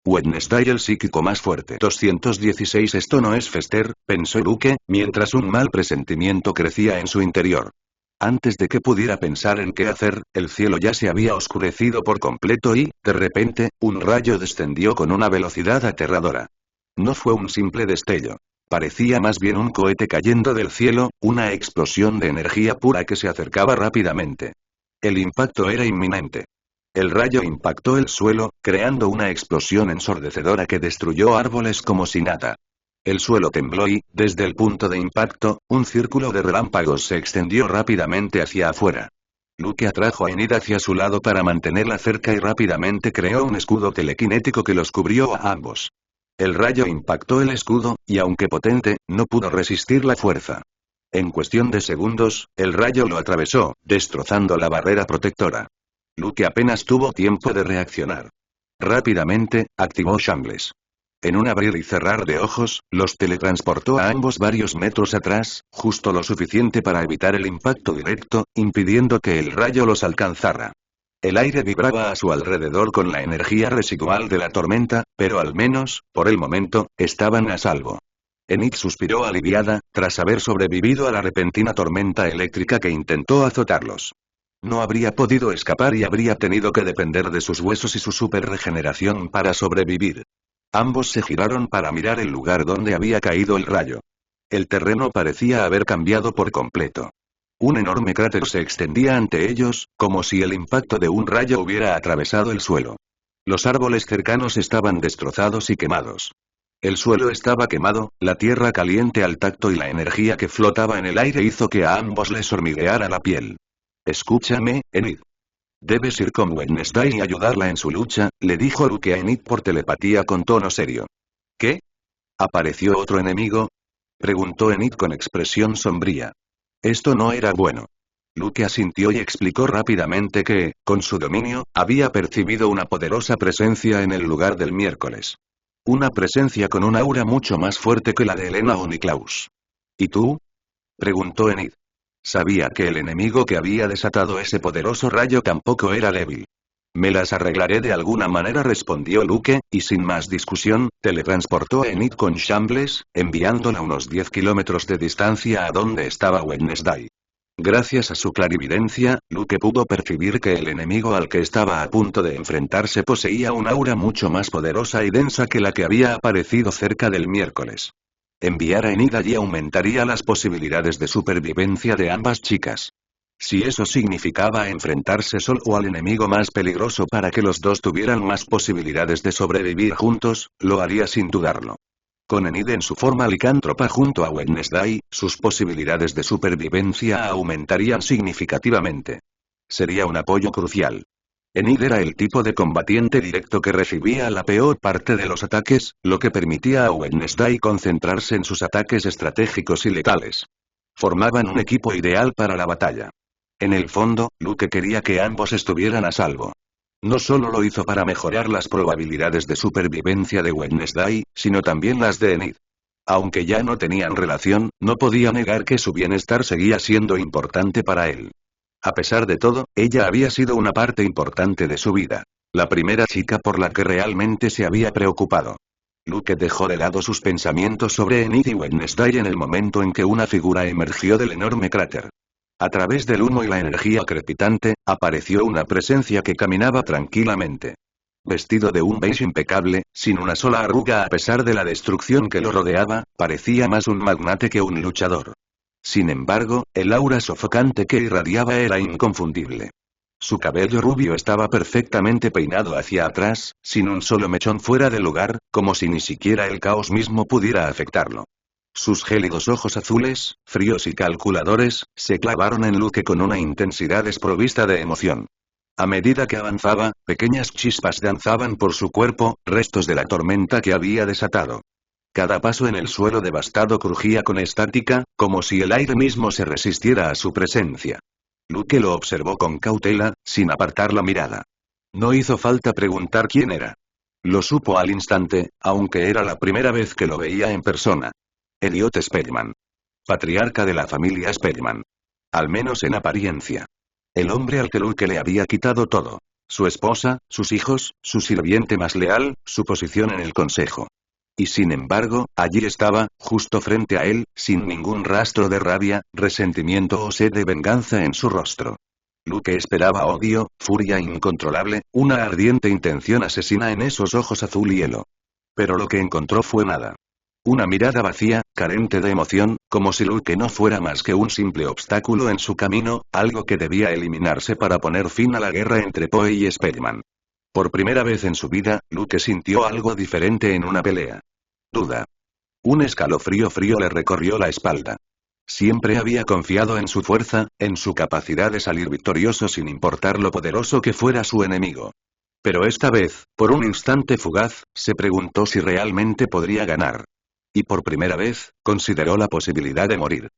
Wednesday el psíquico más fuerte. 216 Esto no es Fester, pensó Luke, mientras un mal presentimiento crecía en su interior. Antes de que pudiera pensar en qué hacer, el cielo ya se había oscurecido por completo y, de repente, un rayo descendió con una velocidad aterradora. No fue un simple destello. Parecía más bien un cohete cayendo del cielo, una explosión de energía pura que se acercaba rápidamente. El impacto era inminente. El rayo impactó el suelo, creando una explosión ensordecedora que destruyó árboles como si nada. El suelo tembló y, desde el punto de impacto, un círculo de relámpagos se extendió rápidamente hacia afuera. Luke atrajo a Enid hacia su lado para mantenerla cerca y rápidamente creó un escudo telequinético que los cubrió a ambos. El rayo impactó el escudo, y aunque potente, no pudo resistir la fuerza. En cuestión de segundos, el rayo lo atravesó, destrozando la barrera protectora. Luke apenas tuvo tiempo de reaccionar. Rápidamente, activó Shambles. En un abrir y cerrar de ojos, los teletransportó a ambos varios metros atrás, justo lo suficiente para evitar el impacto directo, impidiendo que el rayo los alcanzara. El aire vibraba a su alrededor con la energía residual de la tormenta, pero al menos, por el momento, estaban a salvo. Enid suspiró aliviada, tras haber sobrevivido a la repentina tormenta eléctrica que intentó azotarlos. No habría podido escapar y habría tenido que depender de sus huesos y su superregeneración para sobrevivir. Ambos se giraron para mirar el lugar donde había caído el rayo. El terreno parecía haber cambiado por completo. Un enorme cráter se extendía ante ellos, como si el impacto de un rayo hubiera atravesado el suelo. Los árboles cercanos estaban destrozados y quemados. El suelo estaba quemado, la tierra caliente al tacto y la energía que flotaba en el aire hizo que a ambos les hormigueara la piel. Escúchame, Enid. Debes ir con Wednesday y ayudarla en su lucha, le dijo Luke a Enid por telepatía con tono serio. ¿Qué? ¿Apareció otro enemigo? Preguntó Enid con expresión sombría. Esto no era bueno. Luke asintió y explicó rápidamente que, con su dominio, había percibido una poderosa presencia en el lugar del miércoles. Una presencia con un aura mucho más fuerte que la de Elena o Niklaus. ¿Y tú? Preguntó Enid. Sabía que el enemigo que había desatado ese poderoso rayo tampoco era débil. Me las arreglaré de alguna manera, respondió Luke, y sin más discusión, teletransportó a Enid con Shambles, enviándola unos 10 kilómetros de distancia a donde estaba Wednesday. Gracias a su clarividencia, Luke pudo percibir que el enemigo al que estaba a punto de enfrentarse poseía un aura mucho más poderosa y densa que la que había aparecido cerca del miércoles. Enviar a Enid allí aumentaría las posibilidades de supervivencia de ambas chicas. Si eso significaba enfrentarse solo al enemigo más peligroso para que los dos tuvieran más posibilidades de sobrevivir juntos, lo haría sin dudarlo. Con Enid en su forma licántropa junto a Wednesday, sus posibilidades de supervivencia aumentarían significativamente. Sería un apoyo crucial. Enid era el tipo de combatiente directo que recibía la peor parte de los ataques, lo que permitía a Wednesday concentrarse en sus ataques estratégicos y letales. Formaban un equipo ideal para la batalla. En el fondo, Luke quería que ambos estuvieran a salvo. No solo lo hizo para mejorar las probabilidades de supervivencia de Wednesday, sino también las de Enid. Aunque ya no tenían relación, no podía negar que su bienestar seguía siendo importante para él. A pesar de todo, ella había sido una parte importante de su vida. La primera chica por la que realmente se había preocupado. Luke dejó de lado sus pensamientos sobre Enid y Wednesday en el momento en que una figura emergió del enorme cráter. A través del humo y la energía crepitante, apareció una presencia que caminaba tranquilamente. Vestido de un beige impecable, sin una sola arruga a pesar de la destrucción que lo rodeaba, parecía más un magnate que un luchador. Sin embargo, el aura sofocante que irradiaba era inconfundible. Su cabello rubio estaba perfectamente peinado hacia atrás, sin un solo mechón fuera de lugar, como si ni siquiera el caos mismo pudiera afectarlo. Sus gélidos ojos azules, fríos y calculadores, se clavaron en Luke con una intensidad desprovista de emoción. A medida que avanzaba, pequeñas chispas danzaban por su cuerpo, restos de la tormenta que había desatado. Cada paso en el suelo devastado crujía con estática, como si el aire mismo se resistiera a su presencia. Luke lo observó con cautela, sin apartar la mirada. No hizo falta preguntar quién era. Lo supo al instante, aunque era la primera vez que lo veía en persona. Elliot Spellman. Patriarca de la familia Spellman. Al menos en apariencia. El hombre al que Luke le había quitado todo. Su esposa, sus hijos, su sirviente más leal, su posición en el consejo. Y sin embargo, allí estaba, justo frente a él, sin ningún rastro de rabia, resentimiento o sed de venganza en su rostro. Luke esperaba odio, furia incontrolable, una ardiente intención asesina en esos ojos azul hielo. Pero lo que encontró fue nada. Una mirada vacía, carente de emoción, como si Luke no fuera más que un simple obstáculo en su camino, algo que debía eliminarse para poner fin a la guerra entre Poe y Spellman. Por primera vez en su vida, Luke sintió algo diferente en una pelea. Duda. Un escalofrío frío le recorrió la espalda. Siempre había confiado en su fuerza, en su capacidad de salir victorioso sin importar lo poderoso que fuera su enemigo. Pero esta vez, por un instante fugaz, se preguntó si realmente podría ganar. Y por primera vez, consideró la posibilidad de morir.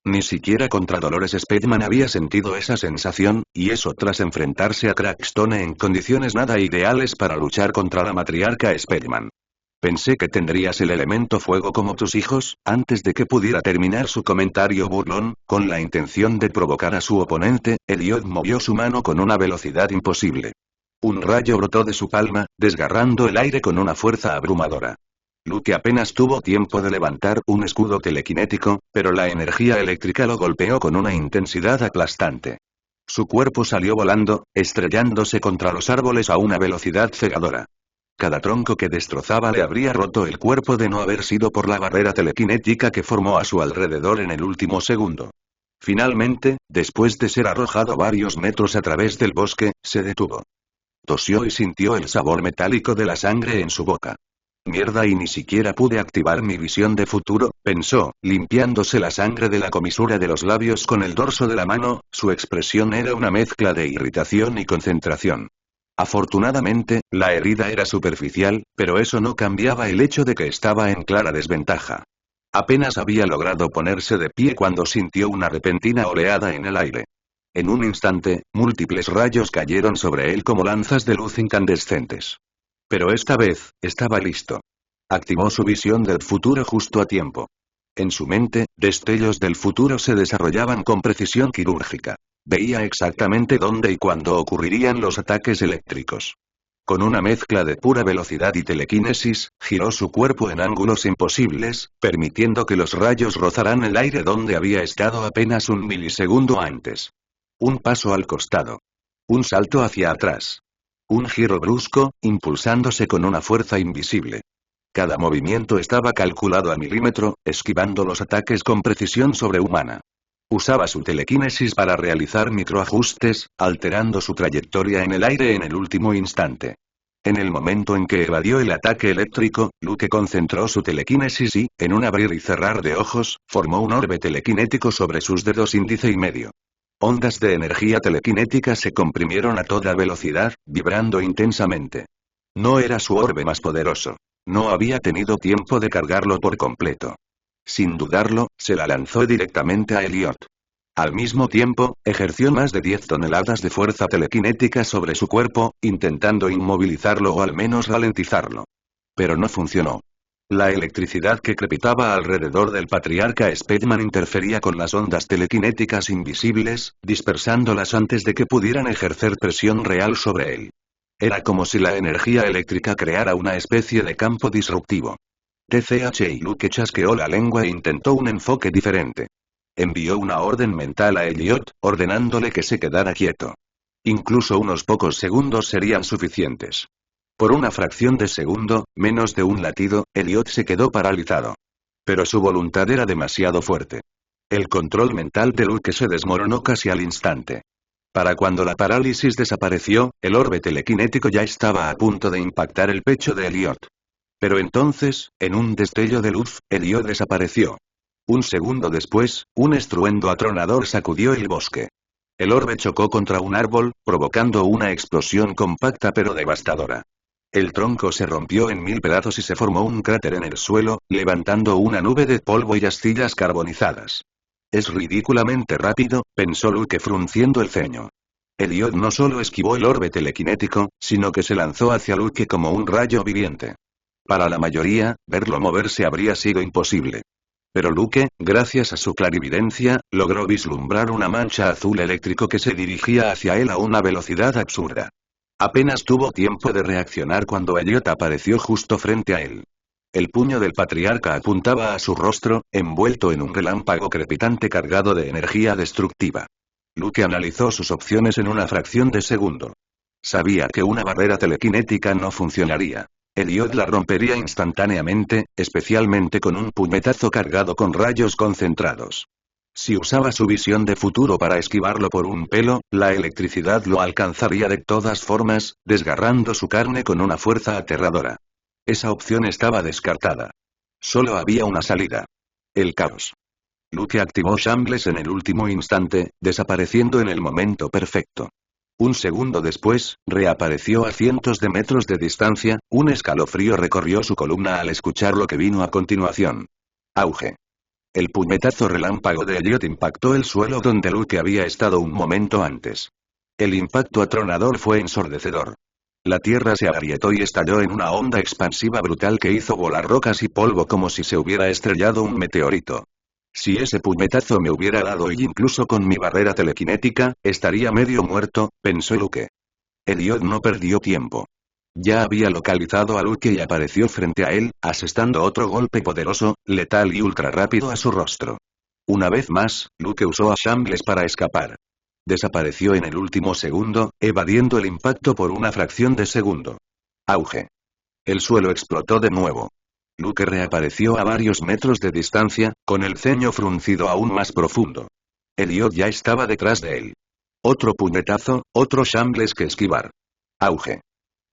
Ni siquiera contra Dolores Spellman había sentido esa sensación, y eso tras enfrentarse a Crackstone en condiciones nada ideales para luchar contra la matriarca Spellman. Pensé que tendrías el elemento fuego como tus hijos, antes de que pudiera terminar su comentario burlón, con la intención de provocar a su oponente, Elliot movió su mano con una velocidad imposible. Un rayo brotó de su palma, desgarrando el aire con una fuerza abrumadora. Luke apenas tuvo tiempo de levantar un escudo telequinético, pero la energía eléctrica lo golpeó con una intensidad aplastante. Su cuerpo salió volando, estrellándose contra los árboles a una velocidad cegadora. Cada tronco que destrozaba le habría roto el cuerpo de no haber sido por la barrera telequinética que formó a su alrededor en el último segundo. Finalmente, después de ser arrojado varios metros a través del bosque, se detuvo. Tosió y sintió el sabor metálico de la sangre en su boca. Mierda, y ni siquiera pude activar mi visión de futuro, pensó, limpiándose la sangre de la comisura de los labios con el dorso de la mano. Su expresión era una mezcla de irritación y concentración. Afortunadamente, la herida era superficial, pero eso no cambiaba el hecho de que estaba en clara desventaja. Apenas había logrado ponerse de pie cuando sintió una repentina oleada en el aire. En un instante, múltiples rayos cayeron sobre él como lanzas de luz incandescentes. Pero esta vez, estaba listo. Activó su visión del futuro justo a tiempo. En su mente, destellos del futuro se desarrollaban con precisión quirúrgica. Veía exactamente dónde y cuándo ocurrirían los ataques eléctricos. Con una mezcla de pura velocidad y telequinesis, giró su cuerpo en ángulos imposibles, permitiendo que los rayos rozaran el aire donde había estado apenas un milisegundo antes. Un paso al costado. Un salto hacia atrás. Un giro brusco, impulsándose con una fuerza invisible. Cada movimiento estaba calculado a milímetro, esquivando los ataques con precisión sobrehumana. Usaba su telequinesis para realizar microajustes, alterando su trayectoria en el aire en el último instante. En el momento en que evadió el ataque eléctrico, Luke concentró su telequinesis y, en un abrir y cerrar de ojos, formó un orbe telequinético sobre sus dedos índice y medio. Ondas de energía telequinética se comprimieron a toda velocidad, vibrando intensamente. No era su orbe más poderoso. No había tenido tiempo de cargarlo por completo. Sin dudarlo, se la lanzó directamente a Elliot. Al mismo tiempo, ejerció más de 10 toneladas de fuerza telequinética sobre su cuerpo, intentando inmovilizarlo o al menos ralentizarlo. Pero no funcionó. La electricidad que crepitaba alrededor del patriarca Spellman interfería con las ondas telequinéticas invisibles, dispersándolas antes de que pudieran ejercer presión real sobre él. Era como si la energía eléctrica creara una especie de campo disruptivo. TCH y Luke chasqueó la lengua e intentó un enfoque diferente. Envió una orden mental a Elliot, ordenándole que se quedara quieto. Incluso unos pocos segundos serían suficientes. Por una fracción de segundo, menos de un latido, Elliot se quedó paralizado. Pero su voluntad era demasiado fuerte. El control mental de Luke se desmoronó casi al instante. Para cuando la parálisis desapareció, el orbe telequinético ya estaba a punto de impactar el pecho de Elliot. Pero entonces, en un destello de luz, Elliot desapareció. Un segundo después, un estruendo atronador sacudió el bosque. El orbe chocó contra un árbol, provocando una explosión compacta pero devastadora. El tronco se rompió en 1000 pedazos y se formó un cráter en el suelo, levantando una nube de polvo y astillas carbonizadas. Es ridículamente rápido, pensó Luke frunciendo el ceño. Elliot no solo esquivó el orbe telequinético, sino que se lanzó hacia Luke como un rayo viviente. Para la mayoría, verlo moverse habría sido imposible. Pero Luke, gracias a su clarividencia, logró vislumbrar una mancha azul eléctrico que se dirigía hacia él a una velocidad absurda. Apenas tuvo tiempo de reaccionar cuando Elliot apareció justo frente a él. El puño del patriarca apuntaba a su rostro, envuelto en un relámpago crepitante cargado de energía destructiva. Luke analizó sus opciones en una fracción de segundo. Sabía que una barrera telequinética no funcionaría. Elliot la rompería instantáneamente, especialmente con un puñetazo cargado con rayos concentrados. Si usaba su visión de futuro para esquivarlo por un pelo, la electricidad lo alcanzaría de todas formas, desgarrando su carne con una fuerza aterradora. Esa opción estaba descartada. Solo había una salida. El caos. Luke activó Shambles en el último instante, desapareciendo en el momento perfecto. Un segundo después, reapareció a cientos de metros de distancia, un escalofrío recorrió su columna al escuchar lo que vino a continuación. Auge. El puñetazo relámpago de Elliot impactó el suelo donde Luke había estado un momento antes. El impacto atronador fue ensordecedor. La tierra se agrietó y estalló en una onda expansiva brutal que hizo volar rocas y polvo como si se hubiera estrellado un meteorito. Si ese puñetazo me hubiera dado y incluso con mi barrera telequinética, estaría medio muerto, pensó Luke. Elliot no perdió tiempo. Ya había localizado a Luke y apareció frente a él, asestando otro golpe poderoso, letal y ultra rápido a su rostro. Una vez más, Luke usó a Shambles para escapar. Desapareció en el último segundo, evadiendo el impacto por una fracción de segundo. Auge. El suelo explotó de nuevo. Luke reapareció a varios metros de distancia, con el ceño fruncido aún más profundo. Elliot ya estaba detrás de él. Otro puñetazo, otro Shambles que esquivar. Auge.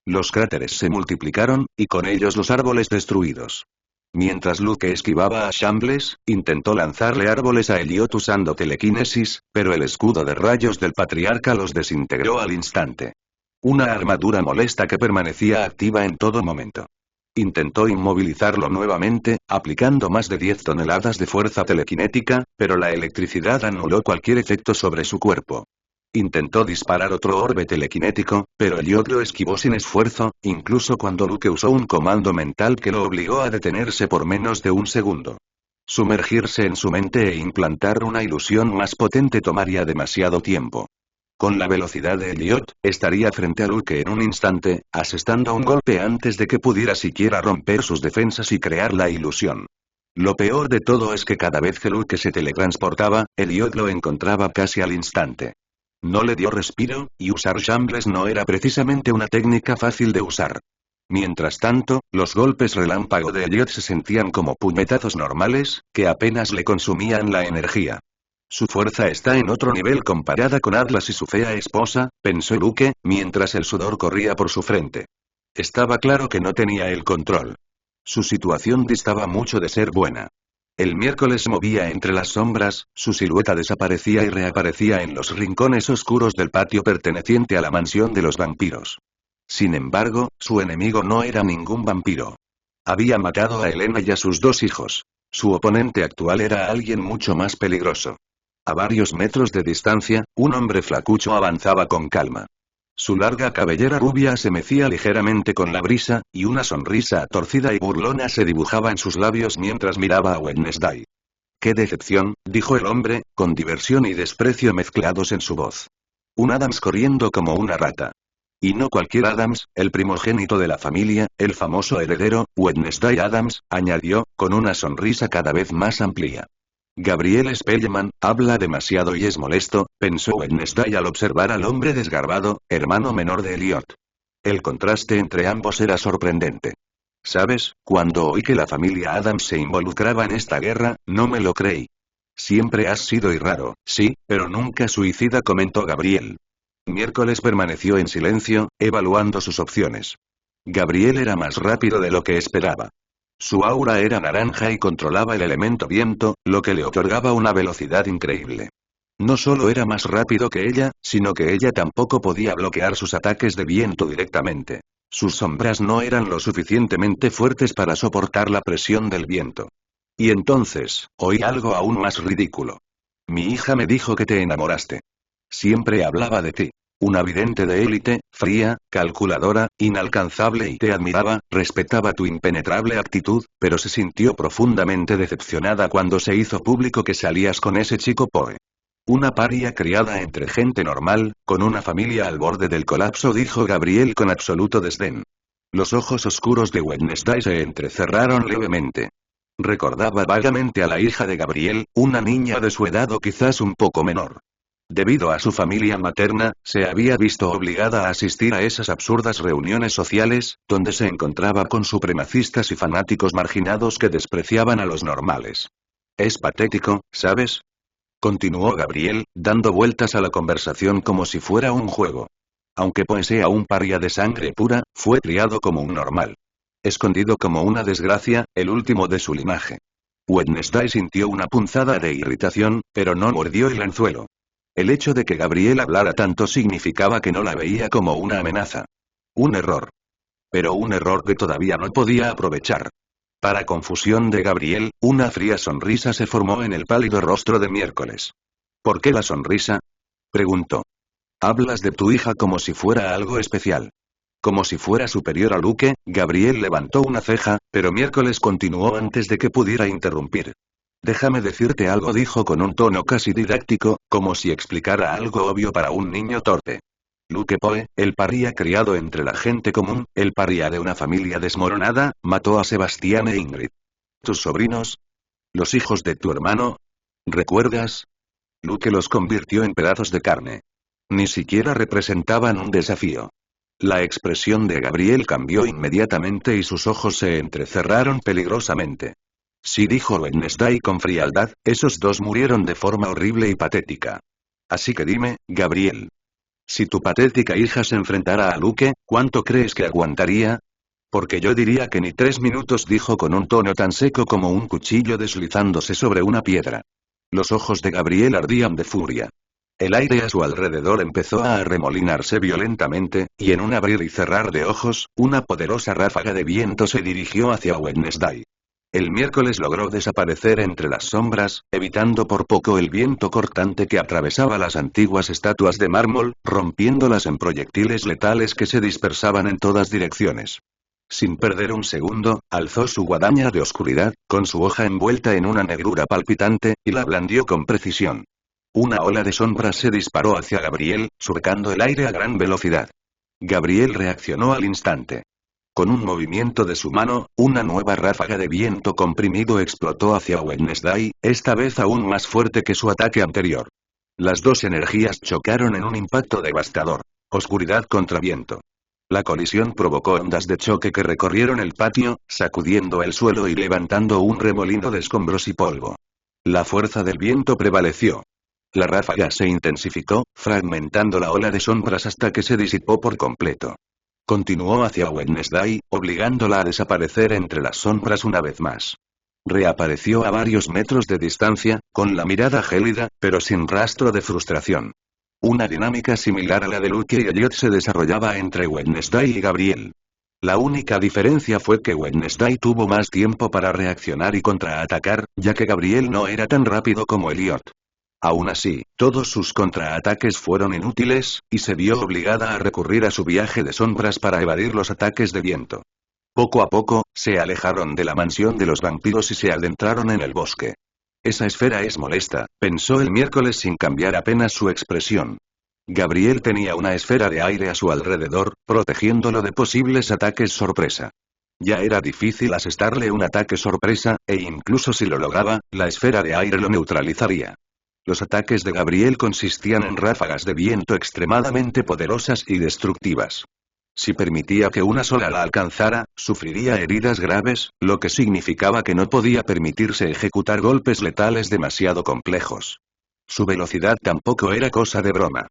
Los cráteres se multiplicaron, y con ellos los árboles destruidos. Mientras Luke esquivaba a Shambles, intentó lanzarle árboles a Elliot usando telequinesis, pero el escudo de rayos del patriarca los desintegró al instante. Una armadura molesta que permanecía activa en todo momento. Intentó inmovilizarlo nuevamente, aplicando más de 10 toneladas de fuerza telequinética, pero la electricidad anuló cualquier efecto sobre su cuerpo. Intentó disparar otro orbe telequinético, pero Elliot lo esquivó sin esfuerzo, incluso cuando Luke usó un comando mental que lo obligó a detenerse por menos de un segundo. Sumergirse en su mente e implantar una ilusión más potente tomaría demasiado tiempo. Con la velocidad de Elliot, estaría frente a Luke en un instante, asestando un golpe antes de que pudiera siquiera romper sus defensas y crear la ilusión. Lo peor de todo es que cada vez que Luke se teletransportaba, Elliot lo encontraba casi al instante. No le dio respiro, y usar Shambles no era precisamente una técnica fácil de usar. Mientras tanto, los golpes relámpago de Elliot se sentían como puñetazos normales, que apenas le consumían la energía. Su fuerza está en otro nivel comparada con Atlas y su fea esposa, pensó Luke, mientras el sudor corría por su frente. Estaba claro que no tenía el control. Su situación distaba mucho de ser buena. El miércoles movía entre las sombras, su silueta desaparecía y reaparecía en los rincones oscuros del patio perteneciente a la mansión de los vampiros. Sin embargo, su enemigo no era ningún vampiro. Había matado a Elena y a sus 2 hijos. Su oponente actual era alguien mucho más peligroso. A varios metros de distancia, un hombre flacucho avanzaba con calma. Su larga cabellera rubia se mecía ligeramente con la brisa, y una sonrisa torcida y burlona se dibujaba en sus labios mientras miraba a Wednesday. ¡Qué decepción!, dijo el hombre, con diversión y desprecio mezclados en su voz. Un Adams corriendo como una rata. Y no cualquier Adams, el primogénito de la familia, el famoso heredero, Wednesday Adams, añadió, con una sonrisa cada vez más amplia. Gabriel Spellman, habla demasiado y es molesto, pensó Wednesday al observar al hombre desgarbado, hermano menor de Elliot. El contraste entre ambos era sorprendente. ¿Sabes? Cuando oí que la familia Adams se involucraba en esta guerra, no me lo creí. Siempre has sido raro, sí, pero nunca suicida, comentó Gabriel. Miércoles permaneció en silencio, evaluando sus opciones. Gabriel era más rápido de lo que esperaba. Su aura era naranja y controlaba el elemento viento, lo que le otorgaba una velocidad increíble. No solo era más rápido que ella, sino que ella tampoco podía bloquear sus ataques de viento directamente. Sus sombras no eran lo suficientemente fuertes para soportar la presión del viento. Y entonces, oí algo aún más ridículo. Mi hija me dijo que te enamoraste. Siempre hablaba de ti. Una vidente de élite, fría, calculadora, inalcanzable y te admiraba, respetaba tu impenetrable actitud, pero se sintió profundamente decepcionada cuando se hizo público que salías con ese chico Poe. Una paria criada entre gente normal, con una familia al borde del colapso, dijo Gabriel con absoluto desdén. Los ojos oscuros de Wednesday se entrecerraron levemente. Recordaba vagamente a la hija de Gabriel, una niña de su edad o quizás un poco menor. Debido a su familia materna, se había visto obligada a asistir a esas absurdas reuniones sociales, donde se encontraba con supremacistas y fanáticos marginados que despreciaban a los normales. Es patético, ¿sabes? Continuó Gabriel, dando vueltas a la conversación como si fuera un juego. Aunque posea un paria de sangre pura, fue criado como un normal. Escondido como una desgracia, el último de su linaje. Wednesday sintió una punzada de irritación, pero no mordió el anzuelo. El hecho de que Gabriel hablara tanto significaba que no la veía como una amenaza. Un error. Pero un error que todavía no podía aprovechar. Para confusión de Gabriel, una fría sonrisa se formó en el pálido rostro de Miércoles. ¿Por qué la sonrisa? Preguntó. Hablas de tu hija como si fuera algo especial. Como si fuera superior a Luke. Gabriel levantó una ceja, pero Miércoles continuó antes de que pudiera interrumpir. Déjame decirte algo, dijo con un tono casi didáctico, como si explicara algo obvio para un niño torpe. Luke Poe, el paria criado entre la gente común, el paria de una familia desmoronada, mató a Sebastián e Ingrid. ¿Tus sobrinos? ¿Los hijos de tu hermano? ¿Recuerdas? Luke los convirtió en pedazos de carne. Ni siquiera representaban un desafío. La expresión de Gabriel cambió inmediatamente y sus ojos se entrecerraron peligrosamente. Sí, dijo Wednesday con frialdad, esos dos murieron de forma horrible y patética. Así que dime, Gabriel. Si tu patética hija se enfrentara a Luke, ¿cuánto crees que aguantaría? Porque yo diría que ni 3 minutos, dijo con un tono tan seco como un cuchillo deslizándose sobre una piedra. Los ojos de Gabriel ardían de furia. El aire a su alrededor empezó a arremolinarse violentamente, y en un abrir y cerrar de ojos, una poderosa ráfaga de viento se dirigió hacia Wednesday. El Miércoles logró desaparecer entre las sombras, evitando por poco el viento cortante que atravesaba las antiguas estatuas de mármol, rompiéndolas en proyectiles letales que se dispersaban en todas direcciones. Sin perder un segundo, alzó su guadaña de oscuridad, con su hoja envuelta en una negrura palpitante, y la blandió con precisión. Una ola de sombras se disparó hacia Gabriel, surcando el aire a gran velocidad. Gabriel reaccionó al instante. Con un movimiento de su mano, una nueva ráfaga de viento comprimido explotó hacia Wednesday, esta vez aún más fuerte que su ataque anterior. Las dos energías chocaron en un impacto devastador. Oscuridad contra viento. La colisión provocó ondas de choque que recorrieron el patio, sacudiendo el suelo y levantando un remolino de escombros y polvo. La fuerza del viento prevaleció. La ráfaga se intensificó, fragmentando la ola de sombras hasta que se disipó por completo. Continuó hacia Wednesday, obligándola a desaparecer entre las sombras una vez más. Reapareció a varios metros de distancia, con la mirada gélida, pero sin rastro de frustración. Una dinámica similar a la de Luke y Elliot se desarrollaba entre Wednesday y Gabriel. La única diferencia fue que Wednesday tuvo más tiempo para reaccionar y contraatacar, ya que Gabriel no era tan rápido como Elliot. Aún así, todos sus contraataques fueron inútiles, y se vio obligada a recurrir a su viaje de sombras para evadir los ataques de viento. Poco a poco, se alejaron de la mansión de los vampiros y se adentraron en el bosque. Esa esfera es molesta, pensó el Miércoles sin cambiar apenas su expresión. Gabriel tenía una esfera de aire a su alrededor, protegiéndolo de posibles ataques sorpresa. Ya era difícil asestarle un ataque sorpresa, e incluso si lo lograba, la esfera de aire lo neutralizaría. Los ataques de Gabriel consistían en ráfagas de viento extremadamente poderosas y destructivas. Si permitía que una sola la alcanzara, sufriría heridas graves, lo que significaba que no podía permitirse ejecutar golpes letales demasiado complejos. Su velocidad tampoco era cosa de broma.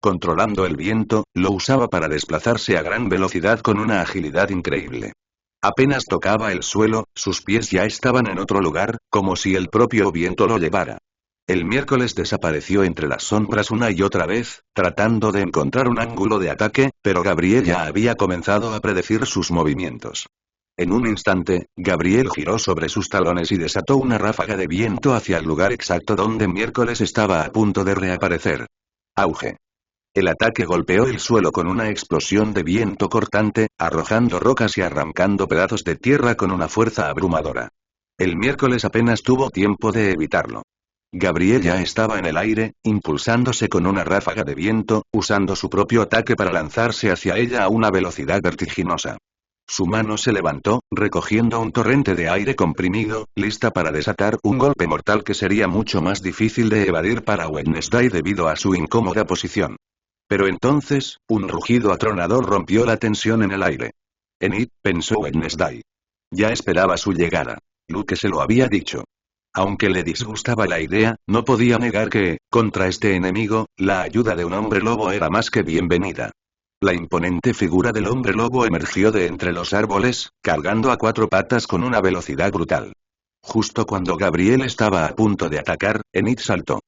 Controlando el viento, lo usaba para desplazarse a gran velocidad con una agilidad increíble. Apenas tocaba el suelo, sus pies ya estaban en otro lugar, como si el propio viento lo llevara. El Miércoles desapareció entre las sombras una y otra vez, tratando de encontrar un ángulo de ataque, pero Gabriel ya había comenzado a predecir sus movimientos. En un instante, Gabriel giró sobre sus talones y desató una ráfaga de viento hacia el lugar exacto donde Miércoles estaba a punto de reaparecer. Auge. El ataque golpeó el suelo con una explosión de viento cortante, arrojando rocas y arrancando pedazos de tierra con una fuerza abrumadora. El Miércoles apenas tuvo tiempo de evitarlo. Gabriel ya estaba en el aire, impulsándose con una ráfaga de viento, usando su propio ataque para lanzarse hacia ella a una velocidad vertiginosa. Su mano se levantó, recogiendo un torrente de aire comprimido, lista para desatar un golpe mortal que sería mucho más difícil de evadir para Wednesday debido a su incómoda posición. Pero entonces, un rugido atronador rompió la tensión en el aire. Enid, pensó Wednesday. Ya esperaba su llegada. Luke se lo había dicho. Aunque le disgustaba la idea, no podía negar que, contra este enemigo, la ayuda de un hombre lobo era más que bienvenida. La imponente figura del hombre lobo emergió de entre los árboles, cargando a 4 patas con una velocidad brutal. Justo cuando Gabriel estaba a punto de atacar, Enid saltó.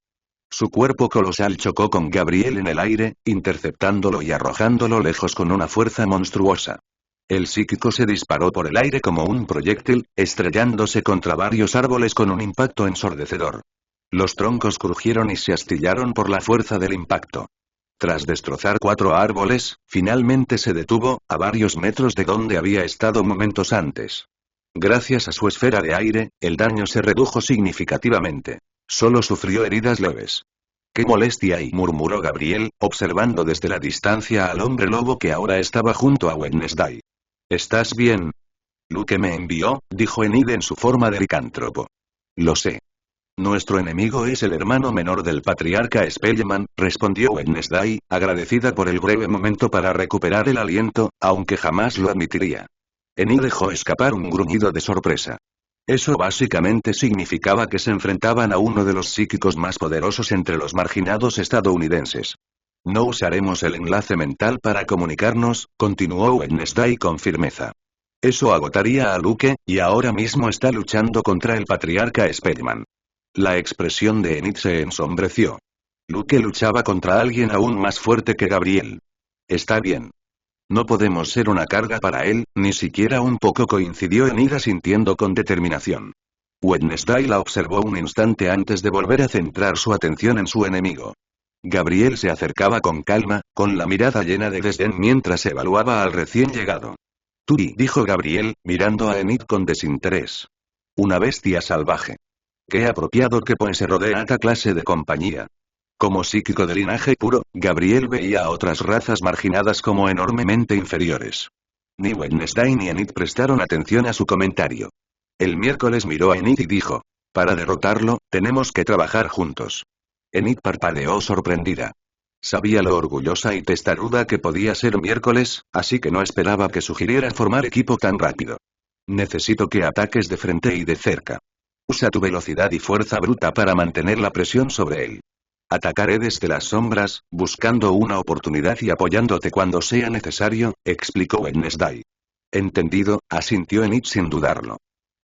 Su cuerpo colosal chocó con Gabriel en el aire, interceptándolo y arrojándolo lejos con una fuerza monstruosa. El psíquico se disparó por el aire como un proyectil, estrellándose contra varios árboles con un impacto ensordecedor. Los troncos crujieron y se astillaron por la fuerza del impacto. Tras destrozar 4 árboles, finalmente se detuvo, a varios metros de donde había estado momentos antes. Gracias a su esfera de aire, el daño se redujo significativamente. Solo sufrió heridas leves. ¡Qué molestia! Murmuró Gabriel, observando desde la distancia al hombre lobo que ahora estaba junto a Wednesday. ¿Estás bien? Luke me envió, dijo Enid en su forma de licántropo. Lo sé. Nuestro enemigo es el hermano menor del patriarca Spellman, respondió Wednesday, agradecida por el breve momento para recuperar el aliento, aunque jamás lo admitiría. Enid dejó escapar un gruñido de sorpresa. Eso básicamente significaba que se enfrentaban a uno de los psíquicos más poderosos entre los marginados estadounidenses. No usaremos el enlace mental para comunicarnos, continuó Wednesday con firmeza. Eso agotaría a Luke, y ahora mismo está luchando contra el patriarca Spellman. La expresión de Enid se ensombreció. Luke luchaba contra alguien aún más fuerte que Gabriel. Está bien. No podemos ser una carga para él, ni siquiera un poco, coincidió Enid asintiendo con determinación. Wednesday la observó un instante antes de volver a centrar su atención en su enemigo. Gabriel se acercaba con calma, con la mirada llena de desdén mientras evaluaba al recién llegado. Turi, dijo Gabriel, mirando a Enid con desinterés. Una bestia salvaje. Qué apropiado que Poe se rodea a esta clase de compañía. Como psíquico de linaje puro, Gabriel veía a otras razas marginadas como enormemente inferiores. Ni Wednesday ni Enid prestaron atención a su comentario. El miércoles miró a Enid y dijo: para derrotarlo, tenemos que trabajar juntos. Enid parpadeó sorprendida. Sabía lo orgullosa y testaruda que podía ser miércoles, así que no esperaba que sugiriera formar equipo tan rápido. Necesito que ataques de frente y de cerca. Usa tu velocidad y fuerza bruta para mantener la presión sobre él. Atacaré desde las sombras, buscando una oportunidad y apoyándote cuando sea necesario, explicó Wednesday. Entendido, asintió Enid sin dudarlo.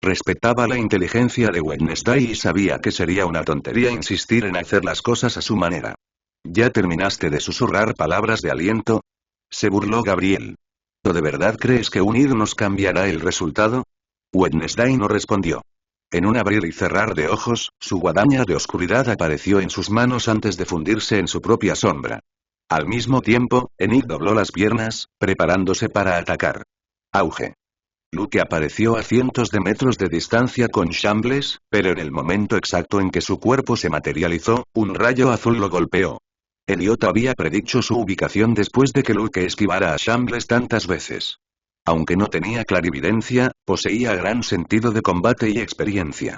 Respetaba la inteligencia de Wednesday y sabía que sería una tontería insistir en hacer las cosas a su manera. ¿Ya terminaste de susurrar palabras de aliento? Se burló Gabriel. ¿O de verdad crees que unirnos cambiará el resultado? Wednesday no respondió. En un abrir y cerrar de ojos, su guadaña de oscuridad apareció en sus manos antes de fundirse en su propia sombra. Al mismo tiempo, Enid dobló las piernas, preparándose para atacar. Auge. Luke apareció a cientos de metros de distancia con Shambles, pero en el momento exacto en que su cuerpo se materializó, un rayo azul lo golpeó. Elliot había predicho su ubicación después de que Luke esquivara a Shambles tantas veces. Aunque no tenía clarividencia, poseía gran sentido de combate y experiencia.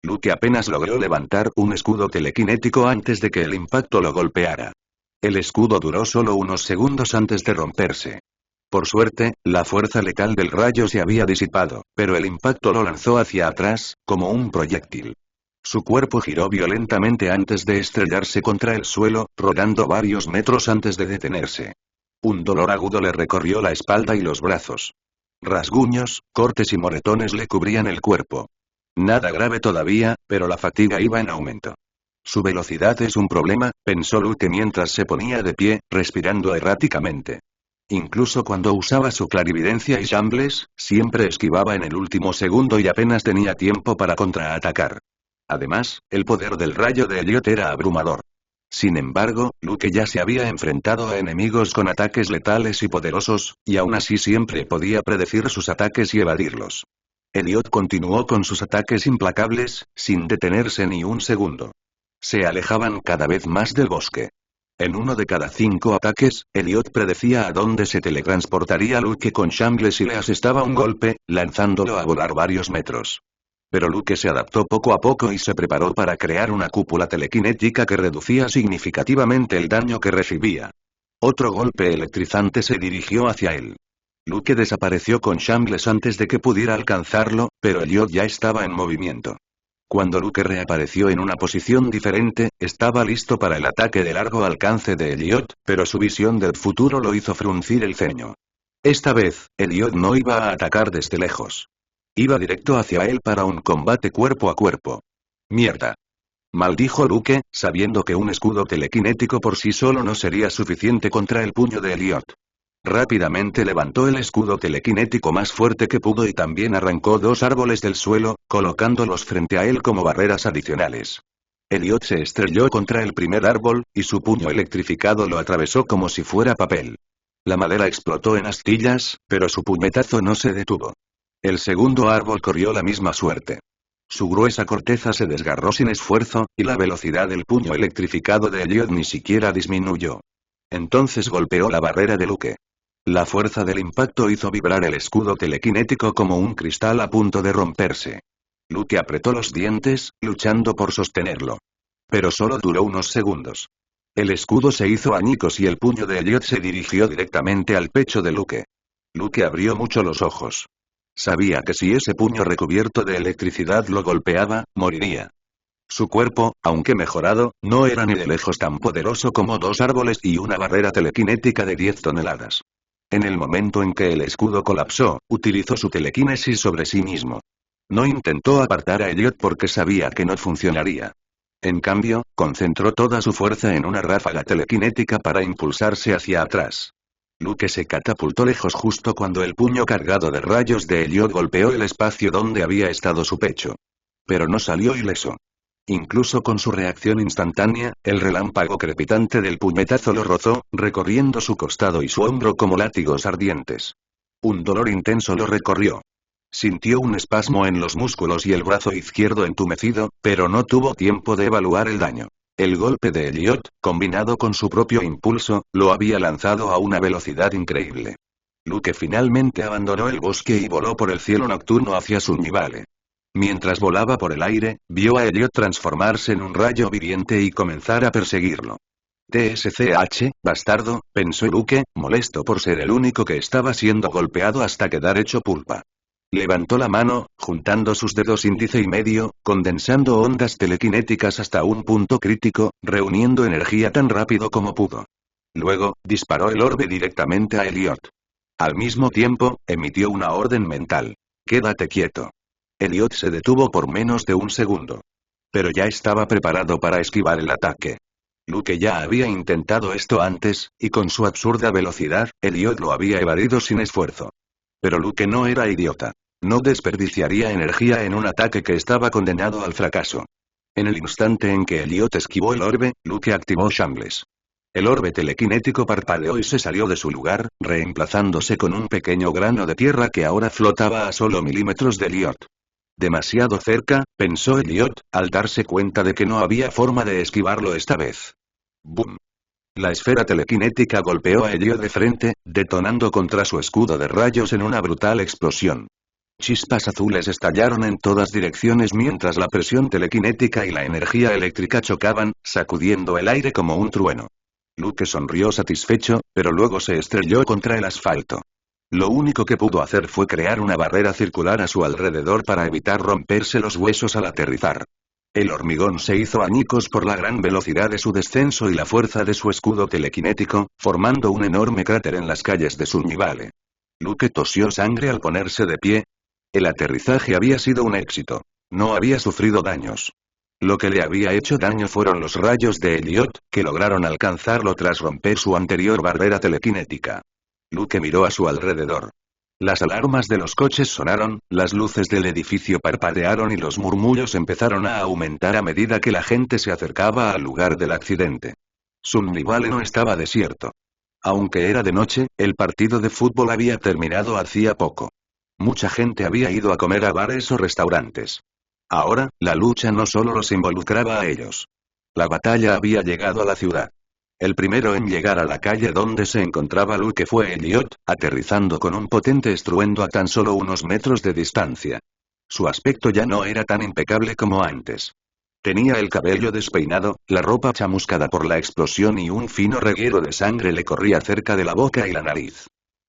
Luke apenas logró levantar un escudo telequinético antes de que el impacto lo golpeara. El escudo duró solo unos segundos antes de romperse. Por suerte, la fuerza letal del rayo se había disipado, pero el impacto lo lanzó hacia atrás, como un proyectil. Su cuerpo giró violentamente antes de estrellarse contra el suelo, rodando varios metros antes de detenerse. Un dolor agudo le recorrió la espalda y los brazos. Rasguños, cortes y moretones le cubrían el cuerpo. Nada grave todavía, pero la fatiga iba en aumento. Su velocidad es un problema, pensó Luke mientras se ponía de pie, respirando erráticamente. Incluso cuando usaba su clarividencia y Shambles, siempre esquivaba en el último segundo y apenas tenía tiempo para contraatacar. Además, el poder del rayo de Elliot era abrumador. Sin embargo, Luke ya se había enfrentado a enemigos con ataques letales y poderosos, y aún así siempre podía predecir sus ataques y evadirlos. Elliot continuó con sus ataques implacables, sin detenerse ni un segundo. Se alejaban cada vez más del bosque. En uno de cada 5 ataques, Elliot predecía a dónde se teletransportaría Luke con Shambles y le asestaba un golpe, lanzándolo a volar varios metros. Pero Luke se adaptó poco a poco y se preparó para crear una cúpula telequinética que reducía significativamente el daño que recibía. Otro golpe electrizante se dirigió hacia él. Luke desapareció con Shambles antes de que pudiera alcanzarlo, pero Elliot ya estaba en movimiento. Cuando Luke reapareció en una posición diferente, estaba listo para el ataque de largo alcance de Elliot, pero su visión del futuro lo hizo fruncir el ceño. Esta vez, Elliot no iba a atacar desde lejos. Iba directo hacia él para un combate cuerpo a cuerpo. ¡Mierda! Maldijo Luke, sabiendo que un escudo telequinético por sí solo no sería suficiente contra el puño de Elliot. Rápidamente levantó el escudo telequinético más fuerte que pudo y también arrancó 2 árboles del suelo, colocándolos frente a él como barreras adicionales. Elliot se estrelló contra el primer árbol, y su puño electrificado lo atravesó como si fuera papel. La madera explotó en astillas, pero su puñetazo no se detuvo. El segundo árbol corrió la misma suerte. Su gruesa corteza se desgarró sin esfuerzo, y la velocidad del puño electrificado de Elliot ni siquiera disminuyó. Entonces golpeó la barrera de Luke. La fuerza del impacto hizo vibrar el escudo telequinético como un cristal a punto de romperse. Luke apretó los dientes, luchando por sostenerlo. Pero solo duró unos segundos. El escudo se hizo añicos y el puño de Elliot se dirigió directamente al pecho de Luke. Luke abrió mucho los ojos. Sabía que si ese puño recubierto de electricidad lo golpeaba, moriría. Su cuerpo, aunque mejorado, no era ni de lejos tan poderoso como 2 árboles y una barrera telequinética de 10 toneladas. En el momento en que el escudo colapsó, utilizó su telequinesis sobre sí mismo. No intentó apartar a Elliot porque sabía que no funcionaría. En cambio, concentró toda su fuerza en una ráfaga telequinética para impulsarse hacia atrás. Luke se catapultó lejos justo cuando el puño cargado de rayos de Elliot golpeó el espacio donde había estado su pecho. Pero no salió ileso. Incluso con su reacción instantánea, el relámpago crepitante del puñetazo lo rozó, recorriendo su costado y su hombro como látigos ardientes. Un dolor intenso lo recorrió. Sintió un espasmo en los músculos y el brazo izquierdo entumecido, pero no tuvo tiempo de evaluar el daño. El golpe de Elliot, combinado con su propio impulso, lo había lanzado a una velocidad increíble. Luke finalmente abandonó el bosque y voló por el cielo nocturno hacia Sunnyvale. Mientras volaba por el aire, vio a Elliot transformarse en un rayo viviente y comenzar a perseguirlo. TSCH, bastardo, pensó Luke, molesto por ser el único que estaba siendo golpeado hasta quedar hecho pulpa. Levantó la mano, juntando sus dedos índice y medio, condensando ondas telequinéticas hasta un punto crítico, reuniendo energía tan rápido como pudo. Luego, disparó el orbe directamente a Elliot. Al mismo tiempo, emitió una orden mental. Quédate quieto. Elliot se detuvo por menos de un segundo. Pero ya estaba preparado para esquivar el ataque. Luke ya había intentado esto antes, y con su absurda velocidad, Elliot lo había evadido sin esfuerzo. Pero Luke no era idiota. No desperdiciaría energía en un ataque que estaba condenado al fracaso. En el instante en que Elliot esquivó el orbe, Luke activó Shambles. El orbe telequinético parpadeó y se salió de su lugar, reemplazándose con un pequeño grano de tierra que ahora flotaba a solo milímetros de Elliot. Demasiado cerca, pensó Elliot, al darse cuenta de que no había forma de esquivarlo esta vez. ¡Bum! La esfera telequinética golpeó a Elliot de frente, detonando contra su escudo de rayos en una brutal explosión. Chispas azules estallaron en todas direcciones mientras la presión telequinética y la energía eléctrica chocaban, sacudiendo el aire como un trueno. Luke sonrió satisfecho, pero luego se estrelló contra el asfalto. Lo único que pudo hacer fue crear una barrera circular a su alrededor para evitar romperse los huesos al aterrizar. El hormigón se hizo añicos por la gran velocidad de su descenso y la fuerza de su escudo telequinético, formando un enorme cráter en las calles de Sunnyvale. Luke tosió sangre al ponerse de pie. El aterrizaje había sido un éxito. No había sufrido daños. Lo que le había hecho daño fueron los rayos de Elliot, que lograron alcanzarlo tras romper su anterior barrera telequinética. Luke miró a su alrededor. Las alarmas de los coches sonaron, las luces del edificio parpadearon y los murmullos empezaron a aumentar a medida que la gente se acercaba al lugar del accidente. Sunnyvale no estaba desierto. Aunque era de noche, el partido de fútbol había terminado hacía poco. Mucha gente había ido a comer a bares o restaurantes. Ahora, la lucha no solo los involucraba a ellos. La batalla había llegado a la ciudad. El primero en llegar a la calle donde se encontraba Luke fue Elliot, aterrizando con un potente estruendo a tan solo unos metros de distancia. Su aspecto ya no era tan impecable como antes. Tenía el cabello despeinado, la ropa chamuscada por la explosión y un fino reguero de sangre le corría cerca de la boca y la nariz.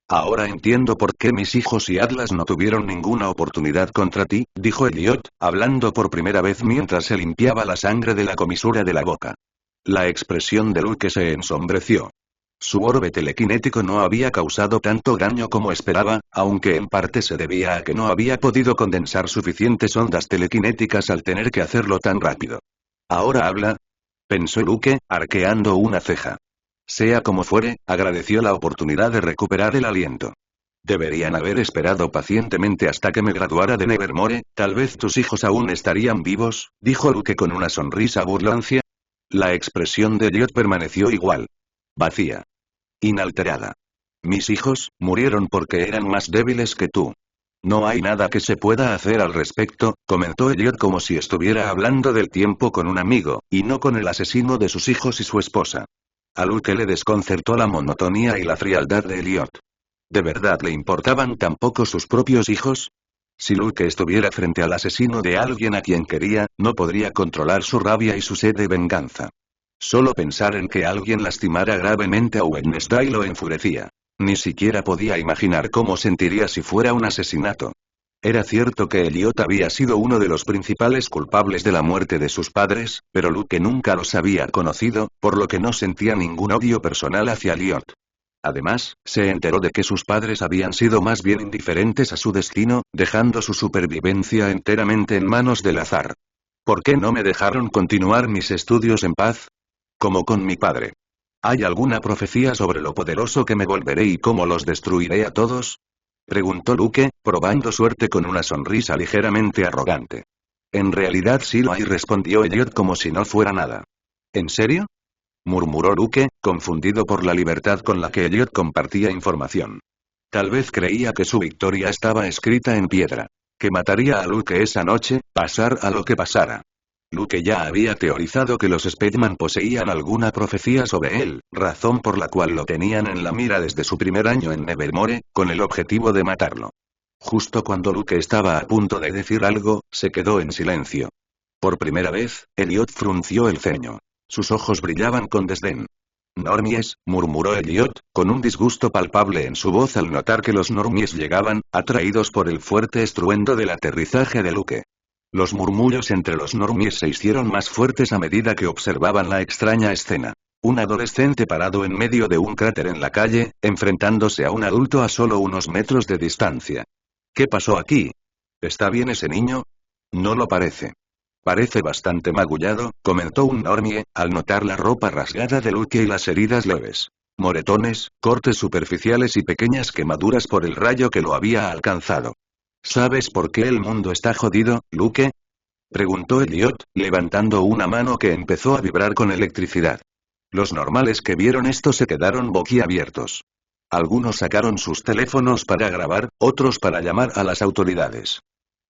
Ahora entiendo por qué mis hijos y Atlas no tuvieron ninguna oportunidad contra ti, dijo Elliot, hablando por primera vez mientras se limpiaba la sangre de la comisura de la boca. La expresión de Luke se ensombreció. Su orbe telequinético no había causado tanto daño como esperaba, aunque en parte se debía a que no había podido condensar suficientes ondas telequinéticas al tener que hacerlo tan rápido. ¿Ahora habla? Pensó Luke, arqueando una ceja. Sea como fuere, agradeció la oportunidad de recuperar el aliento. Deberían haber esperado pacientemente hasta que me graduara de Nevermore, tal vez tus hijos aún estarían vivos, dijo Luke con una sonrisa burlancia. La expresión de Elliot permaneció igual. Vacía. Inalterada. Mis hijos, murieron porque eran más débiles que tú. No hay nada que se pueda hacer al respecto, comentó Elliot como si estuviera hablando del tiempo con un amigo, y no con el asesino de sus hijos y su esposa. A Luke le desconcertó la monotonía y la frialdad de Elliot. ¿De verdad le importaban tan poco sus propios hijos? Si Luke estuviera frente al asesino de alguien a quien quería, no podría controlar su rabia y su sed de venganza. Solo pensar en que alguien lastimara gravemente a Wednesday lo enfurecía. Ni siquiera podía imaginar cómo sentiría si fuera un asesinato. Era cierto que Elliot había sido uno de los principales culpables de la muerte de sus padres, pero Luke nunca los había conocido, por lo que no sentía ningún odio personal hacia Elliot. Además, se enteró de que sus padres habían sido más bien indiferentes a su destino, dejando su supervivencia enteramente en manos del azar. ¿Por qué no me dejaron continuar mis estudios en paz? Como con mi padre. ¿Hay alguna profecía sobre lo poderoso que me volveré y cómo los destruiré a todos? Preguntó Luke, probando suerte con una sonrisa ligeramente arrogante. En realidad sí lo hay, respondió Elliot como si no fuera nada. ¿En serio? Murmuró Luke, confundido por la libertad con la que Elliot compartía información. Tal vez creía que su victoria estaba escrita en piedra. Que mataría a Luke esa noche, pasar a lo que pasara. Luke ya había teorizado que los Speedman poseían alguna profecía sobre él, razón por la cual lo tenían en la mira desde su primer año en Nevermore, con el objetivo de matarlo. Justo cuando Luke estaba a punto de decir algo, se quedó en silencio. Por primera vez, Elliot frunció el ceño. Sus ojos brillaban con desdén. Normies, murmuró Elliot, con un disgusto palpable en su voz al notar que los normies llegaban, atraídos por el fuerte estruendo del aterrizaje de Luke. Los murmullos entre los normies se hicieron más fuertes a medida que observaban la extraña escena. Un adolescente parado en medio de un cráter en la calle, enfrentándose a un adulto a solo unos metros de distancia. ¿Qué pasó aquí? ¿Está bien ese niño? No lo parece. Parece bastante magullado, comentó un normie, al notar la ropa rasgada de Luke y las heridas leves. Moretones, cortes superficiales y pequeñas quemaduras por el rayo que lo había alcanzado. ¿Sabes por qué el mundo está jodido, Luke? Preguntó Elliot, levantando una mano que empezó a vibrar con electricidad. Los normales que vieron esto se quedaron boquiabiertos. Algunos sacaron sus teléfonos para grabar, otros para llamar a las autoridades.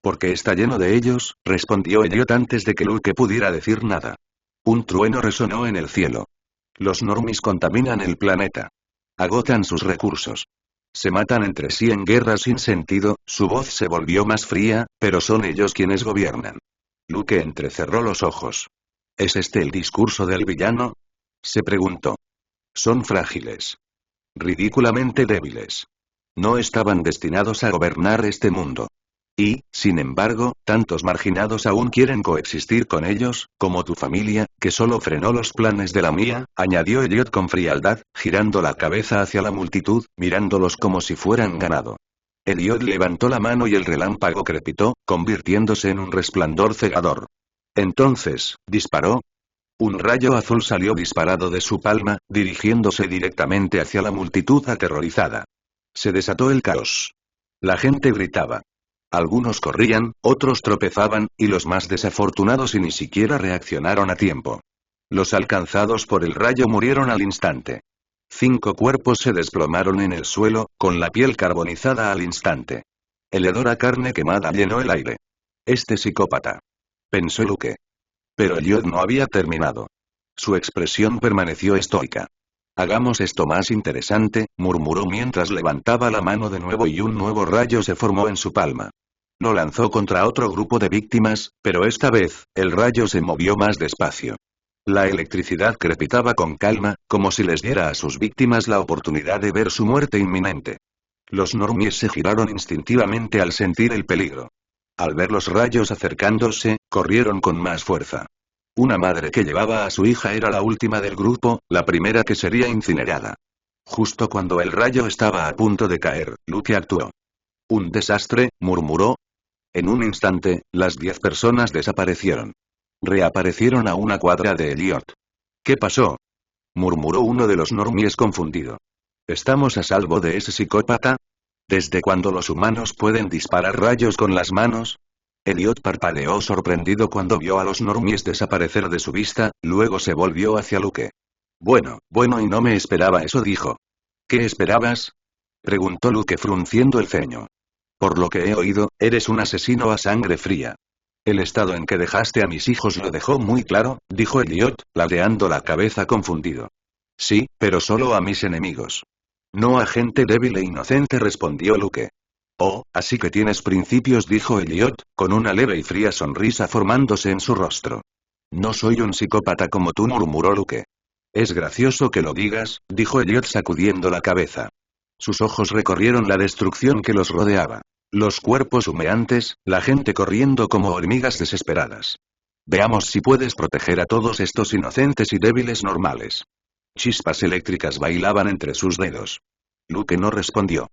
Porque está lleno de ellos, respondió Elliot antes de que Luke pudiera decir nada. Un trueno resonó en el cielo. Los normies contaminan el planeta. Agotan sus recursos. Se matan entre sí en guerras sin sentido, su voz se volvió más fría, pero son ellos quienes gobiernan. Luke entrecerró los ojos. ¿Es este el discurso del villano? Se preguntó. Son frágiles. Ridículamente débiles. No estaban destinados a gobernar este mundo. Y, sin embargo, tantos marginados aún quieren coexistir con ellos, como tu familia, que solo frenó los planes de la mía, añadió Elliot con frialdad, girando la cabeza hacia la multitud, mirándolos como si fueran ganado. Elliot levantó la mano y el relámpago crepitó, convirtiéndose en un resplandor cegador. Entonces, disparó. Un rayo azul salió disparado de su palma, dirigiéndose directamente hacia la multitud aterrorizada. Se desató el caos. La gente gritaba. Algunos corrían, otros tropezaban, y los más desafortunados y ni siquiera reaccionaron a tiempo. Los alcanzados por el rayo murieron al instante. 5 cuerpos se desplomaron en el suelo, con la piel carbonizada al instante. El hedor a carne quemada llenó el aire. Este psicópata. Pensó Luke. Pero Elliot no había terminado. Su expresión permaneció estoica. Hagamos esto más interesante, murmuró mientras levantaba la mano de nuevo y un nuevo rayo se formó en su palma. Lo lanzó contra otro grupo de víctimas, pero esta vez, el rayo se movió más despacio. La electricidad crepitaba con calma, como si les diera a sus víctimas la oportunidad de ver su muerte inminente. Los normies se giraron instintivamente al sentir el peligro. Al ver los rayos acercándose, corrieron con más fuerza. Una madre que llevaba a su hija era la última del grupo, la primera que sería incinerada. Justo cuando el rayo estaba a punto de caer, Luke actuó. «Un desastre», murmuró. En un instante, las 10 personas desaparecieron. Reaparecieron a una cuadra de Elliot. «¿Qué pasó?», murmuró uno de los normies confundido. «¿Estamos a salvo de ese psicópata? ¿Desde cuándo los humanos pueden disparar rayos con las manos?». Elliot parpadeó sorprendido cuando vio a los normies desaparecer de su vista, luego se volvió hacia Luke. Bueno, y no me esperaba eso, dijo. «¿Qué esperabas?», preguntó Luke frunciendo el ceño. «Por lo que he oído, eres un asesino a sangre fría». «El estado en que dejaste a mis hijos lo dejó muy claro», dijo Elliot, ladeando la cabeza confundido. «Sí, pero solo a mis enemigos. No a gente débil e inocente», respondió Luke. «Oh, así que tienes principios», dijo Elliot, con una leve y fría sonrisa formándose en su rostro. «No soy un psicópata como tú», murmuró Luke. «Es gracioso que lo digas», dijo Elliot sacudiendo la cabeza. Sus ojos recorrieron la destrucción que los rodeaba. Los cuerpos humeantes, la gente corriendo como hormigas desesperadas. «Veamos si puedes proteger a todos estos inocentes y débiles normales». Chispas eléctricas bailaban entre sus dedos. Luke no respondió.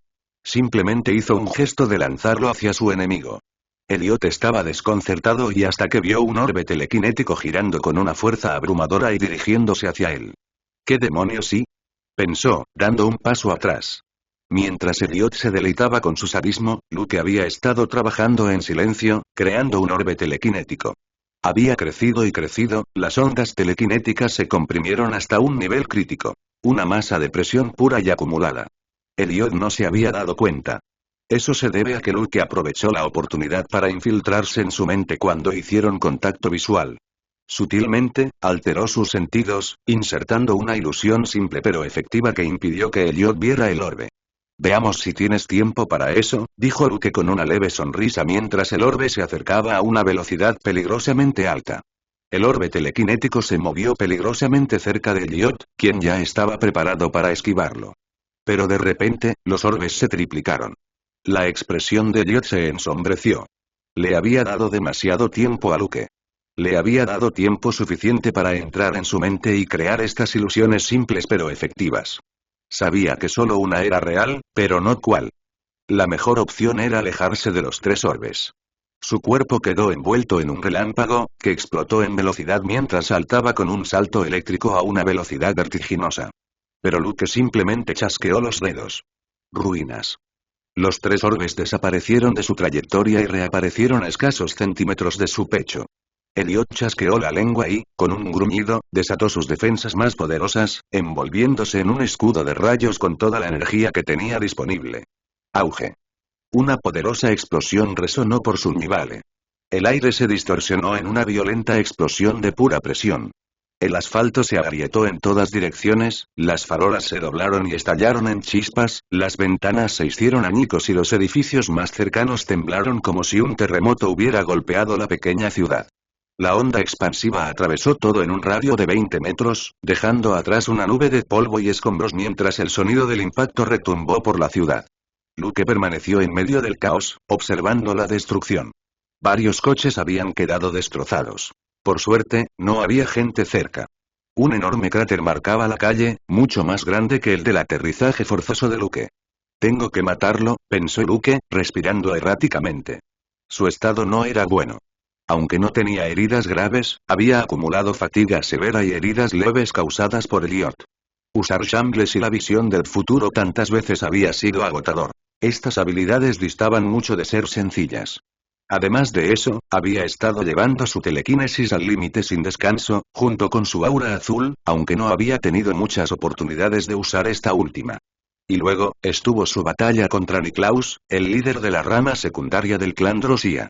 Simplemente hizo un gesto de lanzarlo hacia su enemigo. Elliot estaba desconcertado y hasta que vio un orbe telequinético girando con una fuerza abrumadora y dirigiéndose hacia él. «¿Qué demonios sí?», pensó, dando un paso atrás. Mientras Elliot se deleitaba con su sadismo, Luke había estado trabajando en silencio, creando un orbe telequinético. Había crecido y crecido, las ondas telequinéticas se comprimieron hasta un nivel crítico. Una masa de presión pura y acumulada. Elliot no se había dado cuenta. Eso se debe a que Luke aprovechó la oportunidad para infiltrarse en su mente cuando hicieron contacto visual. Sutilmente, alteró sus sentidos, insertando una ilusión simple pero efectiva que impidió que Elliot viera el orbe. «Veamos si tienes tiempo para eso», dijo Luke con una leve sonrisa mientras el orbe se acercaba a una velocidad peligrosamente alta. El orbe telequinético se movió peligrosamente cerca de Elliot, quien ya estaba preparado para esquivarlo. Pero de repente, los orbes se triplicaron. La expresión de Elliot se ensombreció. Le había dado demasiado tiempo a Luke. Le había dado tiempo suficiente para entrar en su mente y crear estas ilusiones simples pero efectivas. Sabía que solo una era real, pero no cuál. La mejor opción era alejarse de los 3 orbes. Su cuerpo quedó envuelto en un relámpago, que explotó en velocidad mientras saltaba con un salto eléctrico a una velocidad vertiginosa. Pero Luke simplemente chasqueó los dedos. Ruinas. Los 3 orbes desaparecieron de su trayectoria y reaparecieron a escasos centímetros de su pecho. Elliot chasqueó la lengua y, con un gruñido, desató sus defensas más poderosas, envolviéndose en un escudo de rayos con toda la energía que tenía disponible. Auge. Una poderosa explosión resonó por Sunnyvale. El aire se distorsionó en una violenta explosión de pura presión. El asfalto se agrietó en todas direcciones, las farolas se doblaron y estallaron en chispas, las ventanas se hicieron añicos y los edificios más cercanos temblaron como si un terremoto hubiera golpeado la pequeña ciudad. La onda expansiva atravesó todo en un radio de 20 metros, dejando atrás una nube de polvo y escombros mientras el sonido del impacto retumbó por la ciudad. Luke permaneció en medio del caos, observando la destrucción. Varios coches habían quedado destrozados. Por suerte, no había gente cerca. Un enorme cráter marcaba la calle, mucho más grande que el del aterrizaje forzoso de Luke. «Tengo que matarlo», pensó Luke, respirando erráticamente. Su estado no era bueno. Aunque no tenía heridas graves, había acumulado fatiga severa y heridas leves causadas por Elliot. Usar Shambles y la visión del futuro tantas veces había sido agotador. Estas habilidades distaban mucho de ser sencillas. Además de eso, había estado llevando su telequinesis al límite sin descanso, junto con su aura azul, aunque no había tenido muchas oportunidades de usar esta última. Y luego, estuvo su batalla contra Niklaus, el líder de la rama secundaria del clan Drosía.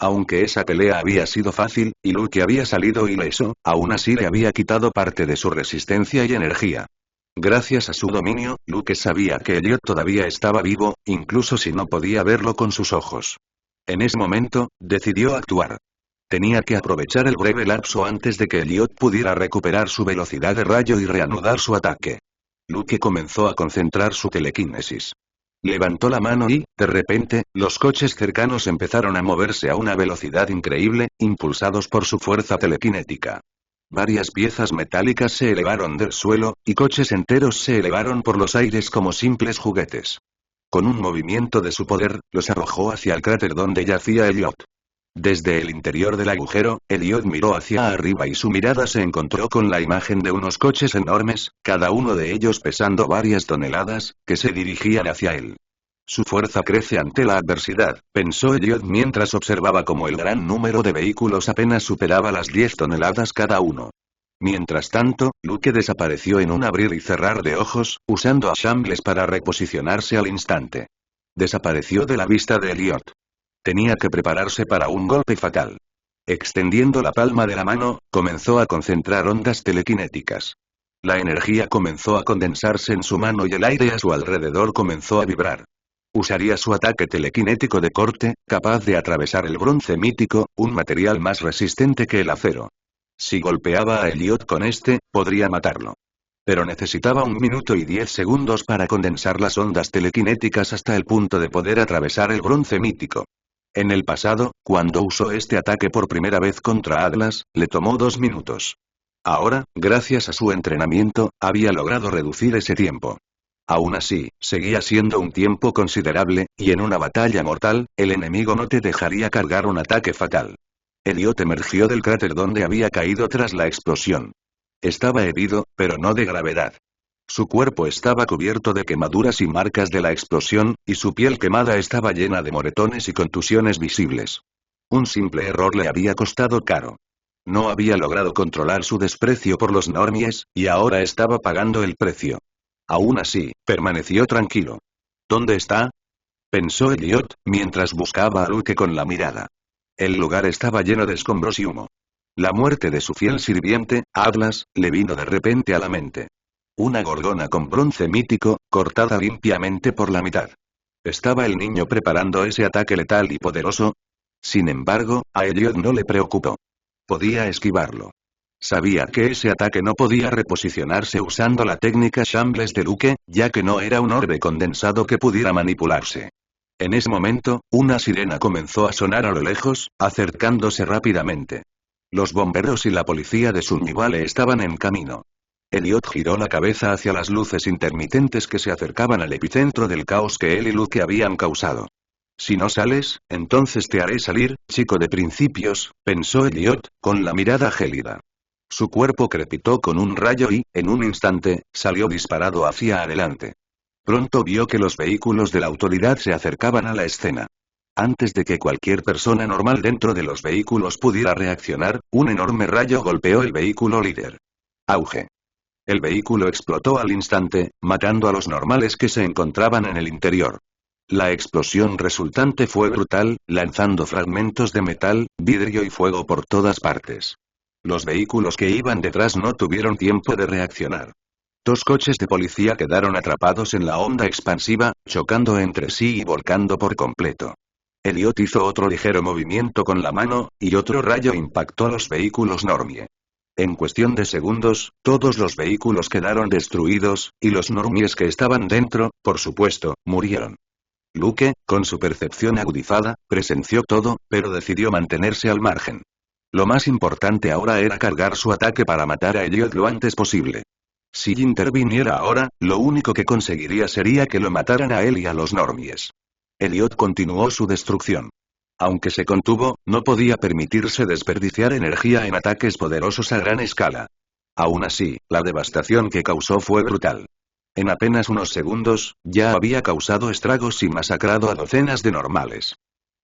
Aunque esa pelea había sido fácil, y Luke había salido ileso, aún así le había quitado parte de su resistencia y energía. Gracias a su dominio, Luke sabía que Elliot todavía estaba vivo, incluso si no podía verlo con sus ojos. En ese momento, decidió actuar. Tenía que aprovechar el breve lapso antes de que Elliot pudiera recuperar su velocidad de rayo y reanudar su ataque. Luke comenzó a concentrar su telequinesis. Levantó la mano y, de repente, los coches cercanos empezaron a moverse a una velocidad increíble, impulsados por su fuerza telequinética. Varias piezas metálicas se elevaron del suelo, y coches enteros se elevaron por los aires como simples juguetes. Con un movimiento de su poder, los arrojó hacia el cráter donde yacía Elliot. Desde el interior del agujero, Elliot miró hacia arriba y su mirada se encontró con la imagen de unos coches enormes, cada uno de ellos pesando varias toneladas, que se dirigían hacia él. Su fuerza crece ante la adversidad, pensó Elliot mientras observaba cómo el gran número de vehículos apenas superaba las 10 toneladas cada uno. Mientras tanto, Luke desapareció en un abrir y cerrar de ojos, usando a Shambles para reposicionarse al instante. Desapareció de la vista de Elliot. Tenía que prepararse para un golpe fatal. Extendiendo la palma de la mano, comenzó a concentrar ondas telequinéticas. La energía comenzó a condensarse en su mano y el aire a su alrededor comenzó a vibrar. Usaría su ataque telequinético de corte, capaz de atravesar el bronce mítico, un material más resistente que el acero. Si golpeaba a Elliot con este, podría matarlo. Pero necesitaba 1 minuto y 10 segundos para condensar las ondas telequinéticas hasta el punto de poder atravesar el bronce mítico. En el pasado, cuando usó este ataque por primera vez contra Atlas, le tomó 2 minutos. Ahora, gracias a su entrenamiento, había logrado reducir ese tiempo. Aún así, seguía siendo un tiempo considerable, y en una batalla mortal, el enemigo no te dejaría cargar un ataque fatal. Elliot emergió del cráter donde había caído tras la explosión. Estaba herido, pero no de gravedad. Su cuerpo estaba cubierto de quemaduras y marcas de la explosión, y su piel quemada estaba llena de moretones y contusiones visibles. Un simple error le había costado caro. No había logrado controlar su desprecio por los normies, y ahora estaba pagando el precio. Aún así, permaneció tranquilo. ¿Dónde está?, pensó Elliot, mientras buscaba a Luke con la mirada. El lugar estaba lleno de escombros y humo. La muerte de su fiel sirviente, Atlas, le vino de repente a la mente. Una gorgona con bronce mítico, cortada limpiamente por la mitad. ¿Estaba el niño preparando ese ataque letal y poderoso? Sin embargo, a Elliot no le preocupó. Podía esquivarlo. Sabía que ese ataque no podía reposicionarse usando la técnica Shambles de Luke, ya que no era un orbe condensado que pudiera manipularse. En ese momento, una sirena comenzó a sonar a lo lejos, acercándose rápidamente. Los bomberos y la policía de Sunnyvale estaban en camino. Elliot giró la cabeza hacia las luces intermitentes que se acercaban al epicentro del caos que él y Luke habían causado. Si no sales, entonces te haré salir, chico de principios, pensó Elliot, con la mirada gélida. Su cuerpo crepitó con un rayo y, en un instante, salió disparado hacia adelante. Pronto vio que los vehículos de la autoridad se acercaban a la escena. Antes de que cualquier persona normal dentro de los vehículos pudiera reaccionar, un enorme rayo golpeó el vehículo líder. Auge. El vehículo explotó al instante, matando a los normales que se encontraban en el interior. La explosión resultante fue brutal, lanzando fragmentos de metal, vidrio y fuego por todas partes. Los vehículos que iban detrás no tuvieron tiempo de reaccionar. 2 coches de policía quedaron atrapados en la onda expansiva, chocando entre sí y volcando por completo. Elliot hizo otro ligero movimiento con la mano, y otro rayo impactó a los vehículos normie. En cuestión de segundos, todos los vehículos quedaron destruidos, y los normies que estaban dentro, por supuesto, murieron. Luke, con su percepción agudizada, presenció todo, pero decidió mantenerse al margen. Lo más importante ahora era cargar su ataque para matar a Elliot lo antes posible. Si interviniera ahora, lo único que conseguiría sería que lo mataran a él y a los normies. Elliot continuó su destrucción. Aunque se contuvo, no podía permitirse desperdiciar energía en ataques poderosos a gran escala. Aún así, la devastación que causó fue brutal. En apenas unos segundos, ya había causado estragos y masacrado a docenas de normales.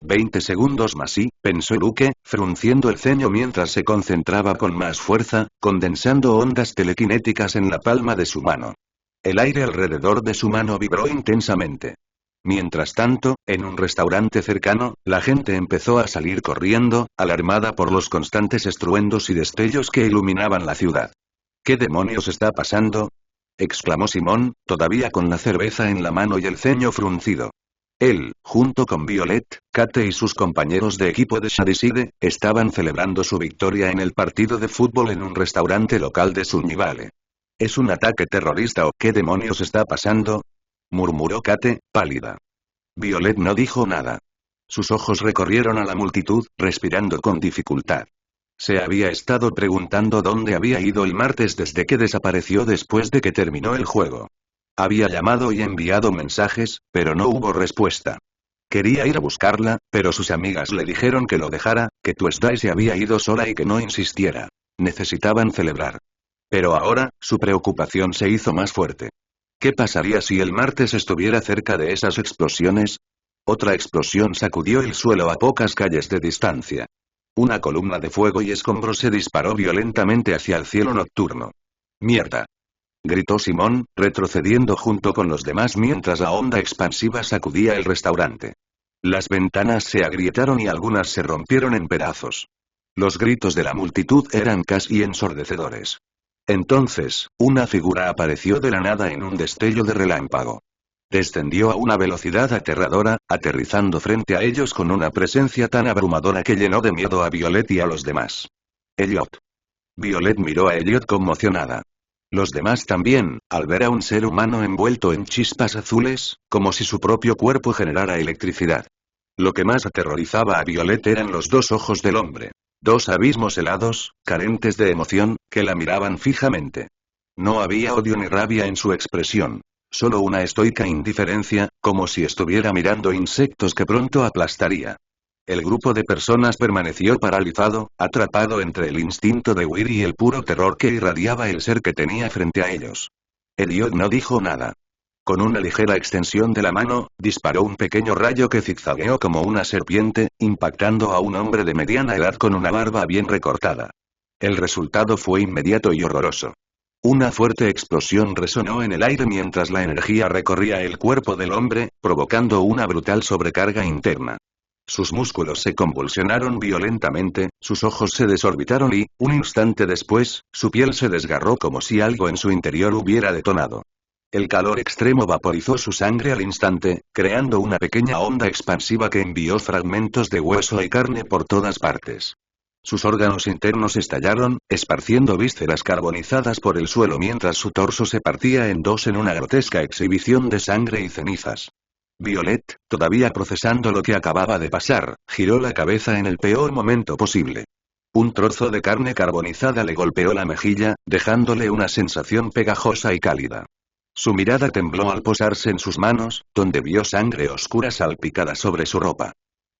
20 segundos más y, pensó Luke, frunciendo el ceño mientras se concentraba con más fuerza, condensando ondas telequinéticas en la palma de su mano. El aire alrededor de su mano vibró intensamente. Mientras tanto, en un restaurante cercano, la gente empezó a salir corriendo, alarmada por los constantes estruendos y destellos que iluminaban la ciudad. ¿Qué demonios está pasando?, exclamó Simón, todavía con la cerveza en la mano y el ceño fruncido. Él, junto con Violet, Kate y sus compañeros de equipo de Shadyside, estaban celebrando su victoria en el partido de fútbol en un restaurante local de Sunnyvale. ¿Es un ataque terrorista o qué demonios está pasando?, murmuró Kate, pálida. Violet no dijo nada. Sus ojos recorrieron a la multitud, respirando con dificultad. Se había estado preguntando dónde había ido el martes desde que desapareció después de que terminó el juego. Había llamado y enviado mensajes, pero no hubo respuesta. Quería ir a buscarla, pero sus amigas le dijeron que lo dejara, que Tuesday se había ido sola y que no insistiera. Necesitaban celebrar. Pero ahora, su preocupación se hizo más fuerte. ¿Qué pasaría si el martes estuviera cerca de esas explosiones? Otra explosión sacudió el suelo a pocas calles de distancia. Una columna de fuego y escombros se disparó violentamente hacia el cielo nocturno. ¡Mierda!, gritó Simón, retrocediendo junto con los demás mientras la onda expansiva sacudía el restaurante. Las ventanas se agrietaron y algunas se rompieron en pedazos. Los gritos de la multitud eran casi ensordecedores. Entonces, una figura apareció de la nada en un destello de relámpago. Descendió a una velocidad aterradora, aterrizando frente a ellos con una presencia tan abrumadora que llenó de miedo a Violet y a los demás. Elliot. Violet miró a Elliot conmocionada. Los demás también, al ver a un ser humano envuelto en chispas azules, como si su propio cuerpo generara electricidad. Lo que más aterrorizaba a Violet eran los dos ojos del hombre. Dos abismos helados, carentes de emoción, que la miraban fijamente. No había odio ni rabia en su expresión. Solo una estoica indiferencia, como si estuviera mirando insectos que pronto aplastaría. El grupo de personas permaneció paralizado, atrapado entre el instinto de huir y el puro terror que irradiaba el ser que tenía frente a ellos. Elliot no dijo nada. Con una ligera extensión de la mano, disparó un pequeño rayo que zigzagueó como una serpiente, impactando a un hombre de mediana edad con una barba bien recortada. El resultado fue inmediato y horroroso. Una fuerte explosión resonó en el aire mientras la energía recorría el cuerpo del hombre, provocando una brutal sobrecarga interna. Sus músculos se convulsionaron violentamente, sus ojos se desorbitaron y, un instante después, su piel se desgarró como si algo en su interior hubiera detonado. El calor extremo vaporizó su sangre al instante, creando una pequeña onda expansiva que envió fragmentos de hueso y carne por todas partes. Sus órganos internos estallaron, esparciendo vísceras carbonizadas por el suelo mientras su torso se partía en dos en una grotesca exhibición de sangre y cenizas. Violet, todavía procesando lo que acababa de pasar, giró la cabeza en el peor momento posible. Un trozo de carne carbonizada le golpeó la mejilla, dejándole una sensación pegajosa y cálida. Su mirada tembló al posarse en sus manos, donde vio sangre oscura salpicada sobre su ropa.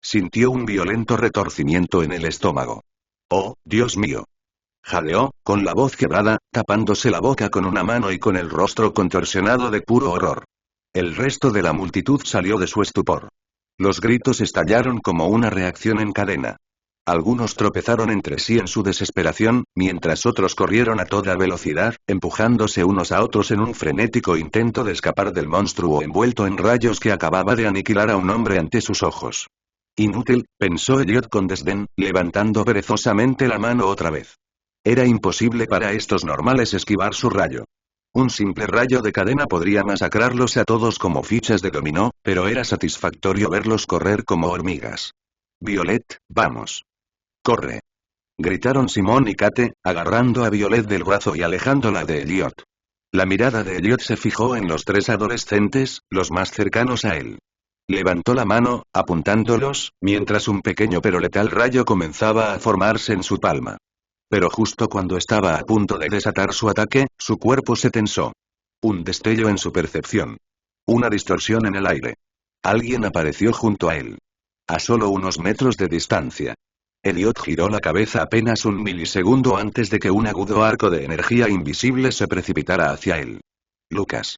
Sintió un violento retorcimiento en el estómago. ¡Oh, Dios mío! Jadeó, con la voz quebrada, tapándose la boca con una mano y con el rostro contorsionado de puro horror. El resto de la multitud salió de su estupor. Los gritos estallaron como una reacción en cadena. Algunos tropezaron entre sí en su desesperación, mientras otros corrieron a toda velocidad, empujándose unos a otros en un frenético intento de escapar del monstruo envuelto en rayos que acababa de aniquilar a un hombre ante sus ojos. Inútil, pensó Elliot con desdén, levantando perezosamente la mano otra vez. Era imposible para estos normales esquivar su rayo. Un simple rayo de cadena podría masacrarlos a todos como fichas de dominó, pero era satisfactorio verlos correr como hormigas. Violet, vamos. ¡Corre!, gritaron Simón y Kate, agarrando a Violet del brazo y alejándola de Elliot. La mirada de Elliot se fijó en los tres adolescentes, los más cercanos a él. Levantó la mano, apuntándolos, mientras un pequeño pero letal rayo comenzaba a formarse en su palma. Pero justo cuando estaba a punto de desatar su ataque, su cuerpo se tensó. Un destello en su percepción. Una distorsión en el aire. Alguien apareció junto a él. A solo unos metros de distancia. Elliot giró la cabeza apenas un milisegundo antes de que un agudo arco de energía invisible se precipitara hacia él. Lucas.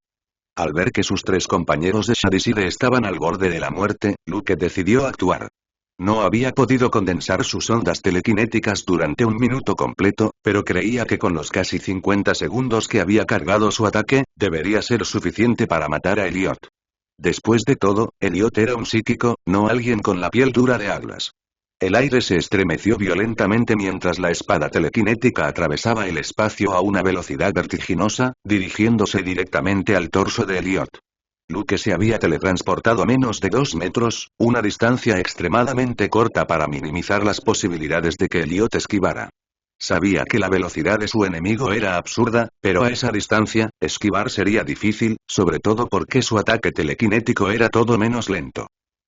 Al ver que sus tres compañeros de Shadyside estaban al borde de la muerte, Luke decidió actuar. No había podido condensar sus ondas telequinéticas durante un minuto completo, pero creía que con los casi 50 segundos que había cargado su ataque, debería ser suficiente para matar a Elliot. Después de todo, Elliot era un psíquico, no alguien con la piel dura de Atlas. El aire se estremeció violentamente mientras la espada telequinética atravesaba el espacio a una velocidad vertiginosa, dirigiéndose directamente al torso de Elliot. Luke se había teletransportado a menos de 2 metros, una distancia extremadamente corta para minimizar las posibilidades de que Elliot esquivara. Sabía que la velocidad de su enemigo era absurda, pero a esa distancia, esquivar sería difícil, sobre todo porque su ataque telequinético era todo menos lento.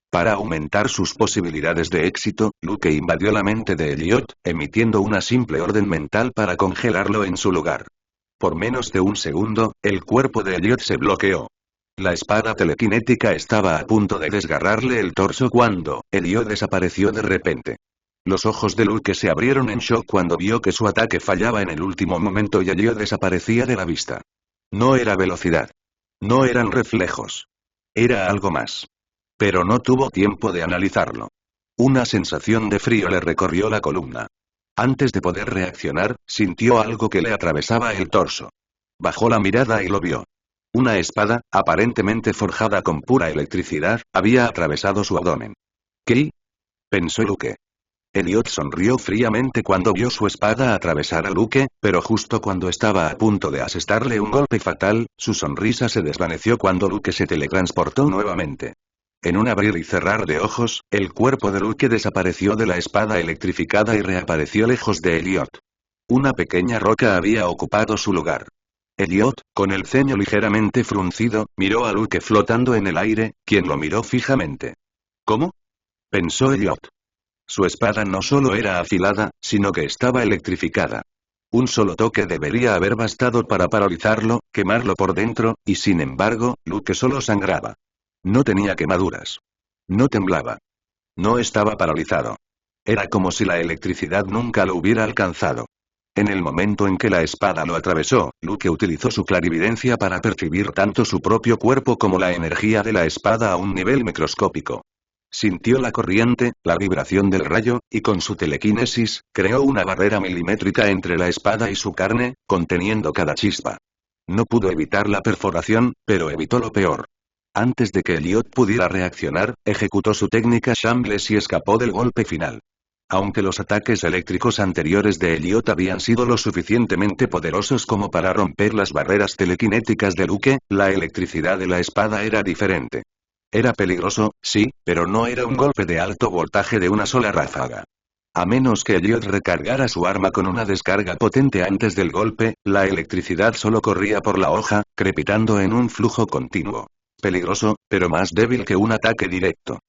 Para aumentar sus posibilidades de éxito, Luke invadió la mente de Elliot, emitiendo una simple orden mental para congelarlo en su lugar. Por menos de un segundo, el cuerpo de Elliot se bloqueó. La espada telequinética estaba a punto de desgarrarle el torso cuando Elliot desapareció de repente. Los ojos de Luke se abrieron en shock cuando vio que su ataque fallaba en el último momento y Elliot desaparecía de la vista. No era velocidad. No eran reflejos. Era algo más. Pero no tuvo tiempo de analizarlo. Una sensación de frío le recorrió la columna. Antes de poder reaccionar, sintió algo que le atravesaba el torso. Bajó la mirada y lo vio. Una espada, aparentemente forjada con pura electricidad, había atravesado su abdomen. ¿Qué? Pensó Luke. Elliot sonrió fríamente cuando vio su espada atravesar a Luke, pero justo cuando estaba a punto de asestarle un golpe fatal, su sonrisa se desvaneció cuando Luke se teletransportó nuevamente. En un abrir y cerrar de ojos, el cuerpo de Luke desapareció de la espada electrificada y reapareció lejos de Elliot. Una pequeña roca había ocupado su lugar. Elliot, con el ceño ligeramente fruncido, miró a Luke flotando en el aire, quien lo miró fijamente. ¿Cómo? Pensó Elliot. Su espada no solo era afilada, sino que estaba electrificada. Un solo toque debería haber bastado para paralizarlo, quemarlo por dentro, y sin embargo, Luke solo sangraba. No tenía quemaduras. No temblaba. No estaba paralizado. Era como si la electricidad nunca lo hubiera alcanzado. En el momento en que la espada lo atravesó, Luke utilizó su clarividencia para percibir tanto su propio cuerpo como la energía de la espada a un nivel microscópico. Sintió la corriente, la vibración del rayo, y con su telequinesis, creó una barrera milimétrica entre la espada y su carne, conteniendo cada chispa. No pudo evitar la perforación, pero evitó lo peor. Antes de que Elliot pudiera reaccionar, ejecutó su técnica Shambles y escapó del golpe final. Aunque los ataques eléctricos anteriores de Elliot habían sido lo suficientemente poderosos como para romper las barreras telequinéticas de Luke, la electricidad de la espada era diferente. Era peligroso, sí, pero no era un golpe de alto voltaje de una sola ráfaga. A menos que Elliot recargara su arma con una descarga potente antes del golpe, la electricidad solo corría por la hoja, crepitando en un flujo continuo. Peligroso, pero más débil que un ataque directo.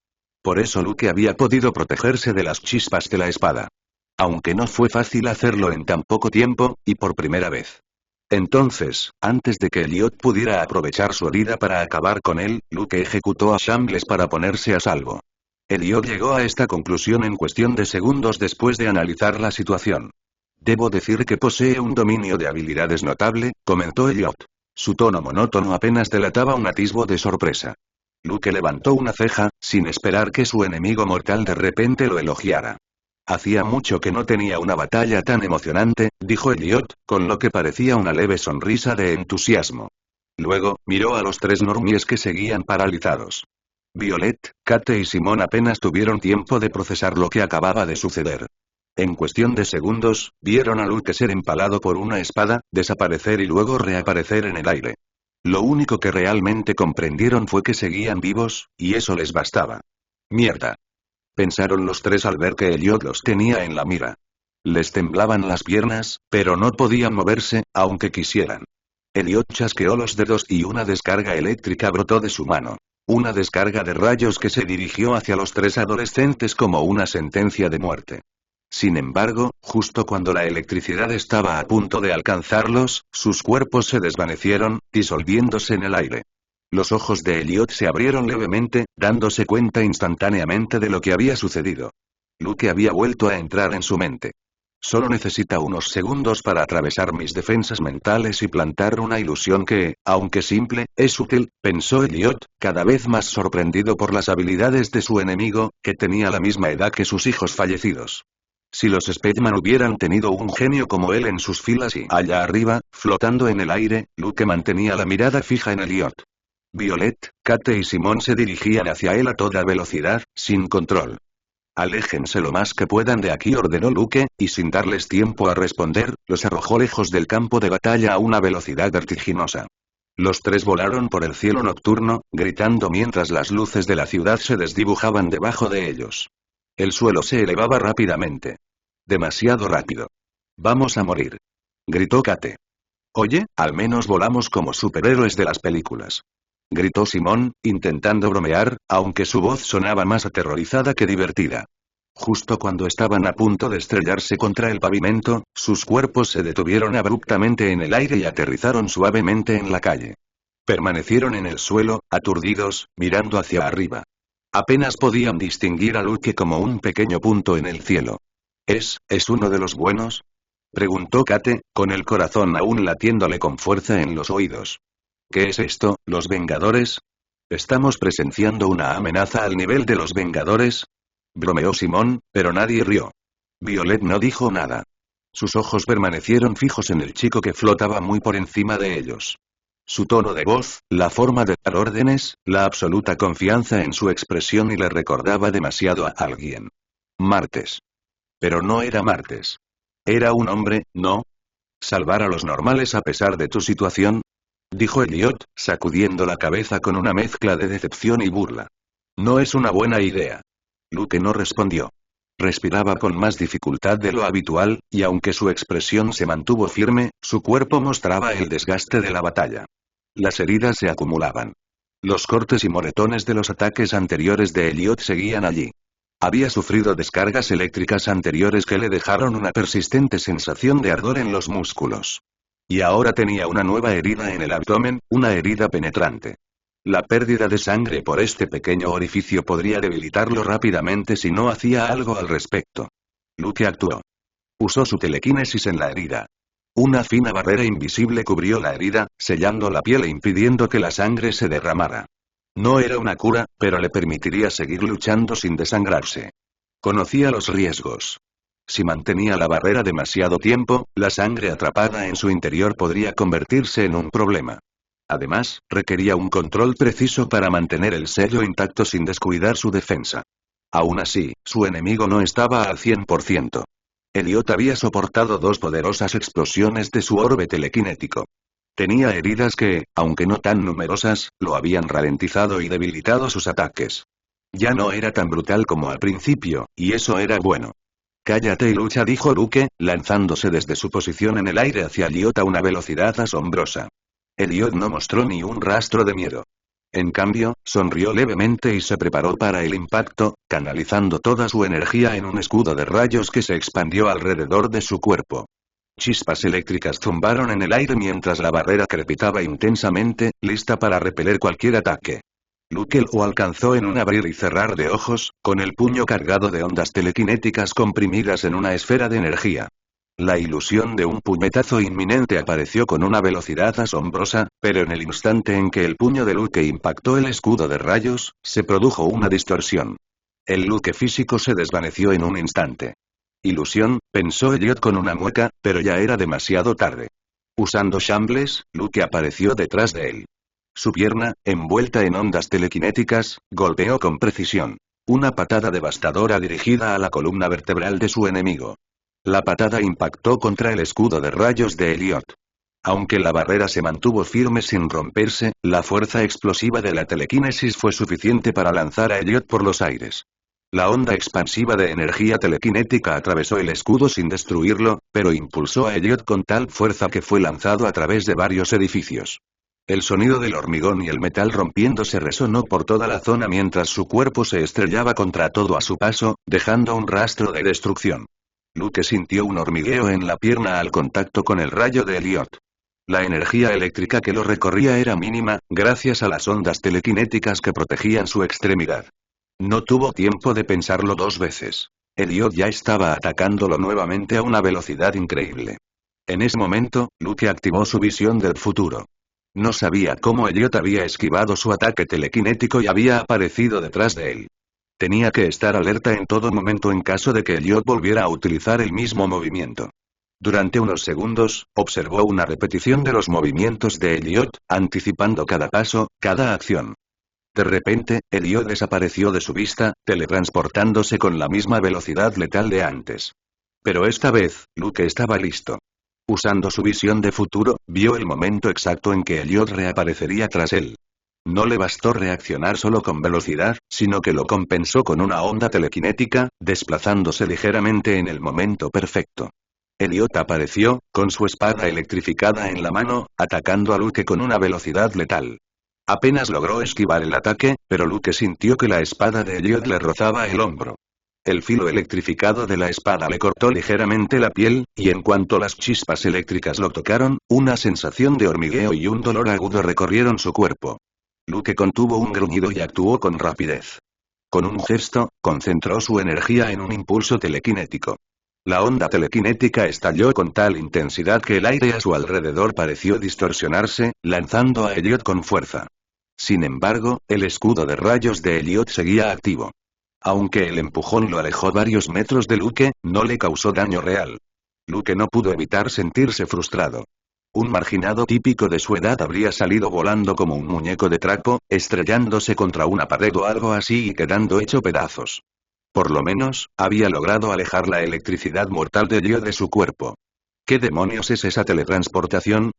Por eso Luke había podido protegerse de las chispas de la espada. Aunque no fue fácil hacerlo en tan poco tiempo, y por primera vez. Entonces, antes de que Elliot pudiera aprovechar su herida para acabar con él, Luke ejecutó a Shambles para ponerse a salvo. Elliot llegó a esta conclusión en cuestión de segundos después de analizar la situación. Debo decir que posee un dominio de habilidades notable, comentó Elliot. Su tono monótono apenas delataba un atisbo de sorpresa. Luke levantó una ceja, sin esperar que su enemigo mortal de repente lo elogiara. Hacía mucho que no tenía una batalla tan emocionante, dijo Elliot, con lo que parecía una leve sonrisa de entusiasmo. Luego, miró a los 3 normies que seguían paralizados. Violet, Kate y Simon apenas tuvieron tiempo de procesar lo que acababa de suceder. En cuestión de segundos, vieron a Luke ser empalado por una espada, desaparecer y luego reaparecer en el aire. Lo único que realmente comprendieron fue que seguían vivos, y eso les bastaba. Mierda. Pensaron los 3 al ver que Elliot los tenía en la mira. Les temblaban las piernas, pero no podían moverse, aunque quisieran. Elliot chasqueó los dedos y una descarga eléctrica brotó de su mano. Una descarga de rayos que se dirigió hacia los 3 adolescentes como una sentencia de muerte. Sin embargo, justo cuando la electricidad estaba a punto de alcanzarlos, sus cuerpos se desvanecieron, disolviéndose en el aire. Los ojos de Elliot se abrieron levemente, dándose cuenta instantáneamente de lo que había sucedido. Luke había vuelto a entrar en su mente. Solo necesita unos segundos para atravesar mis defensas mentales y plantar una ilusión que, aunque simple, es útil, pensó Elliot, cada vez más sorprendido por las habilidades de su enemigo, que tenía la misma edad que sus hijos fallecidos. Si los Speedman hubieran tenido un genio como él en sus filas y allá arriba, flotando en el aire, Luke mantenía la mirada fija en Elliot. Violet, Kate y Simón se dirigían hacia él a toda velocidad, sin control. Aléjense lo más que puedan de aquí, ordenó Luke, y sin darles tiempo a responder, los arrojó lejos del campo de batalla a una velocidad vertiginosa. Los tres volaron por el cielo nocturno, gritando mientras las luces de la ciudad se desdibujaban debajo de ellos. El suelo se elevaba rápidamente. Demasiado rápido. Vamos a morir. Gritó Kate. Oye, al menos volamos como superhéroes de las películas. Gritó Simón, intentando bromear, aunque su voz sonaba más aterrorizada que divertida. Justo cuando estaban a punto de estrellarse contra el pavimento, sus cuerpos se detuvieron abruptamente en el aire y aterrizaron suavemente en la calle. Permanecieron en el suelo, aturdidos, mirando hacia arriba. Apenas podían distinguir a Luke como un pequeño punto en el cielo. ¿Es uno de los buenos? Preguntó Kate, con el corazón aún latiéndole con fuerza en los oídos. ¿Qué es esto, los Vengadores? ¿Estamos presenciando una amenaza al nivel de los Vengadores? Bromeó Simón, pero nadie rió. Violet no dijo nada. Sus ojos permanecieron fijos en el chico que flotaba muy por encima de ellos. Su tono de voz, la forma de dar órdenes, la absoluta confianza en su expresión y le recordaba demasiado a alguien. Martes. Pero no era Martes. Era un hombre, ¿no? ¿Salvar a los normales a pesar de tu situación? Dijo Elliot, sacudiendo la cabeza con una mezcla de decepción y burla. No es una buena idea. Luke no respondió. Respiraba con más dificultad de lo habitual, y aunque su expresión se mantuvo firme, su cuerpo mostraba el desgaste de la batalla. Las heridas se acumulaban. Los cortes y moretones de los ataques anteriores de Elliot seguían allí. Había sufrido descargas eléctricas anteriores que le dejaron una persistente sensación de ardor en los músculos. Y ahora tenía una nueva herida en el abdomen, una herida penetrante. La pérdida de sangre por este pequeño orificio podría debilitarlo rápidamente si no hacía algo al respecto. Luke actuó. Usó su telequinesis en la herida. Una fina barrera invisible cubrió la herida, sellando la piel e impidiendo que la sangre se derramara. No era una cura, pero le permitiría seguir luchando sin desangrarse. Conocía los riesgos. Si mantenía la barrera demasiado tiempo, la sangre atrapada en su interior podría convertirse en un problema. Además, requería un control preciso para mantener el sello intacto sin descuidar su defensa. Aún así, su enemigo no estaba al 100%. Elliot había soportado 2 poderosas explosiones de su orbe telequinético. Tenía heridas que, aunque no tan numerosas, lo habían ralentizado y debilitado sus ataques. Ya no era tan brutal como al principio, y eso era bueno. Cállate y lucha, dijo Luke, lanzándose desde su posición en el aire hacia Elliot a una velocidad asombrosa. Elliot no mostró ni un rastro de miedo. En cambio, sonrió levemente y se preparó para el impacto, canalizando toda su energía en un escudo de rayos que se expandió alrededor de su cuerpo. Chispas eléctricas zumbaron en el aire mientras la barrera crepitaba intensamente, lista para repeler cualquier ataque. Luke lo alcanzó en un abrir y cerrar de ojos, con el puño cargado de ondas telequinéticas comprimidas en una esfera de energía. La ilusión de un puñetazo inminente apareció con una velocidad asombrosa, pero en el instante en que el puño de Luke impactó el escudo de rayos, se produjo una distorsión. El Luke físico se desvaneció en un instante. Ilusión, pensó Elliot con una mueca, pero ya era demasiado tarde. Usando Shambles, Luke apareció detrás de él. Su pierna, envuelta en ondas telequinéticas, golpeó con precisión. Una patada devastadora dirigida a la columna vertebral de su enemigo. La patada impactó contra el escudo de rayos de Elliot. Aunque la barrera se mantuvo firme sin romperse, la fuerza explosiva de la telequinesis fue suficiente para lanzar a Elliot por los aires. La onda expansiva de energía telequinética atravesó el escudo sin destruirlo, pero impulsó a Elliot con tal fuerza que fue lanzado a través de varios edificios. El sonido del hormigón y el metal rompiéndose resonó por toda la zona mientras su cuerpo se estrellaba contra todo a su paso, dejando un rastro de destrucción. Luke sintió un hormigueo en la pierna al contacto con el rayo de Elliot. La energía eléctrica que lo recorría era mínima, gracias a las ondas telequinéticas que protegían su extremidad. No tuvo tiempo de pensarlo 2 veces. Elliot ya estaba atacándolo nuevamente a una velocidad increíble. En ese momento, Luke activó su visión del futuro. No sabía cómo Elliot había esquivado su ataque telequinético y había aparecido detrás de él. Tenía que estar alerta en todo momento en caso de que Elliot volviera a utilizar el mismo movimiento. Durante unos segundos, observó una repetición de los movimientos de Elliot, anticipando cada paso, cada acción. De repente, Elliot desapareció de su vista, teletransportándose con la misma velocidad letal de antes. Pero esta vez, Luke estaba listo. Usando su visión de futuro, vio el momento exacto en que Elliot reaparecería tras él. No le bastó reaccionar solo con velocidad, sino que lo compensó con una onda telequinética, desplazándose ligeramente en el momento perfecto. Elliot apareció, con su espada electrificada en la mano, atacando a Luke con una velocidad letal. Apenas logró esquivar el ataque, pero Luke sintió que la espada de Elliot le rozaba el hombro. El filo electrificado de la espada le cortó ligeramente la piel, y en cuanto las chispas eléctricas lo tocaron, una sensación de hormigueo y un dolor agudo recorrieron su cuerpo. Luke contuvo un gruñido y actuó con rapidez. Con un gesto, concentró su energía en un impulso telequinético. La onda telequinética estalló con tal intensidad que el aire a su alrededor pareció distorsionarse, lanzando a Elliot con fuerza. Sin embargo, el escudo de rayos de Elliot seguía activo. Aunque el empujón lo alejó varios metros de Luke, no le causó daño real. Luke no pudo evitar sentirse frustrado. Un marginado típico de su edad habría salido volando como un muñeco de trapo, estrellándose contra una pared o algo así y quedando hecho pedazos. Por lo menos, había logrado alejar la electricidad mortal de Elliot de su cuerpo. ¿Qué demonios es esa teletransportación?,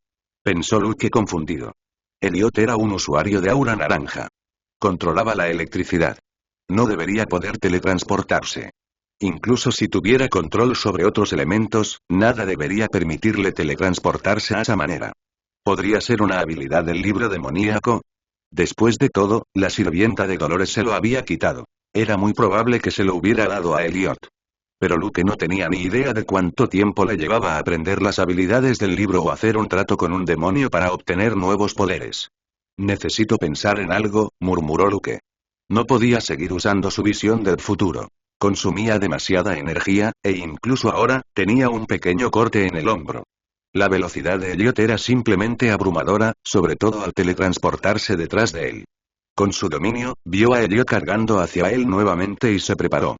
pensó Luke confundido. Elliot era un usuario de aura naranja. Controlaba la electricidad. No debería poder teletransportarse. Incluso si tuviera control sobre otros elementos, nada debería permitirle teletransportarse a esa manera. ¿Podría ser una habilidad del libro demoníaco? Después de todo, la sirvienta de Dolores se lo había quitado. Era muy probable que se lo hubiera dado a Elliot. Pero Luke no tenía ni idea de cuánto tiempo le llevaba a aprender las habilidades del libro o hacer un trato con un demonio para obtener nuevos poderes. Necesito pensar en algo, murmuró Luke. No podía seguir usando su visión del futuro. Consumía demasiada energía, e incluso ahora, tenía un pequeño corte en el hombro. La velocidad de Elliot era simplemente abrumadora, sobre todo al teletransportarse detrás de él. Con su dominio, vio a Elliot cargando hacia él nuevamente y se preparó.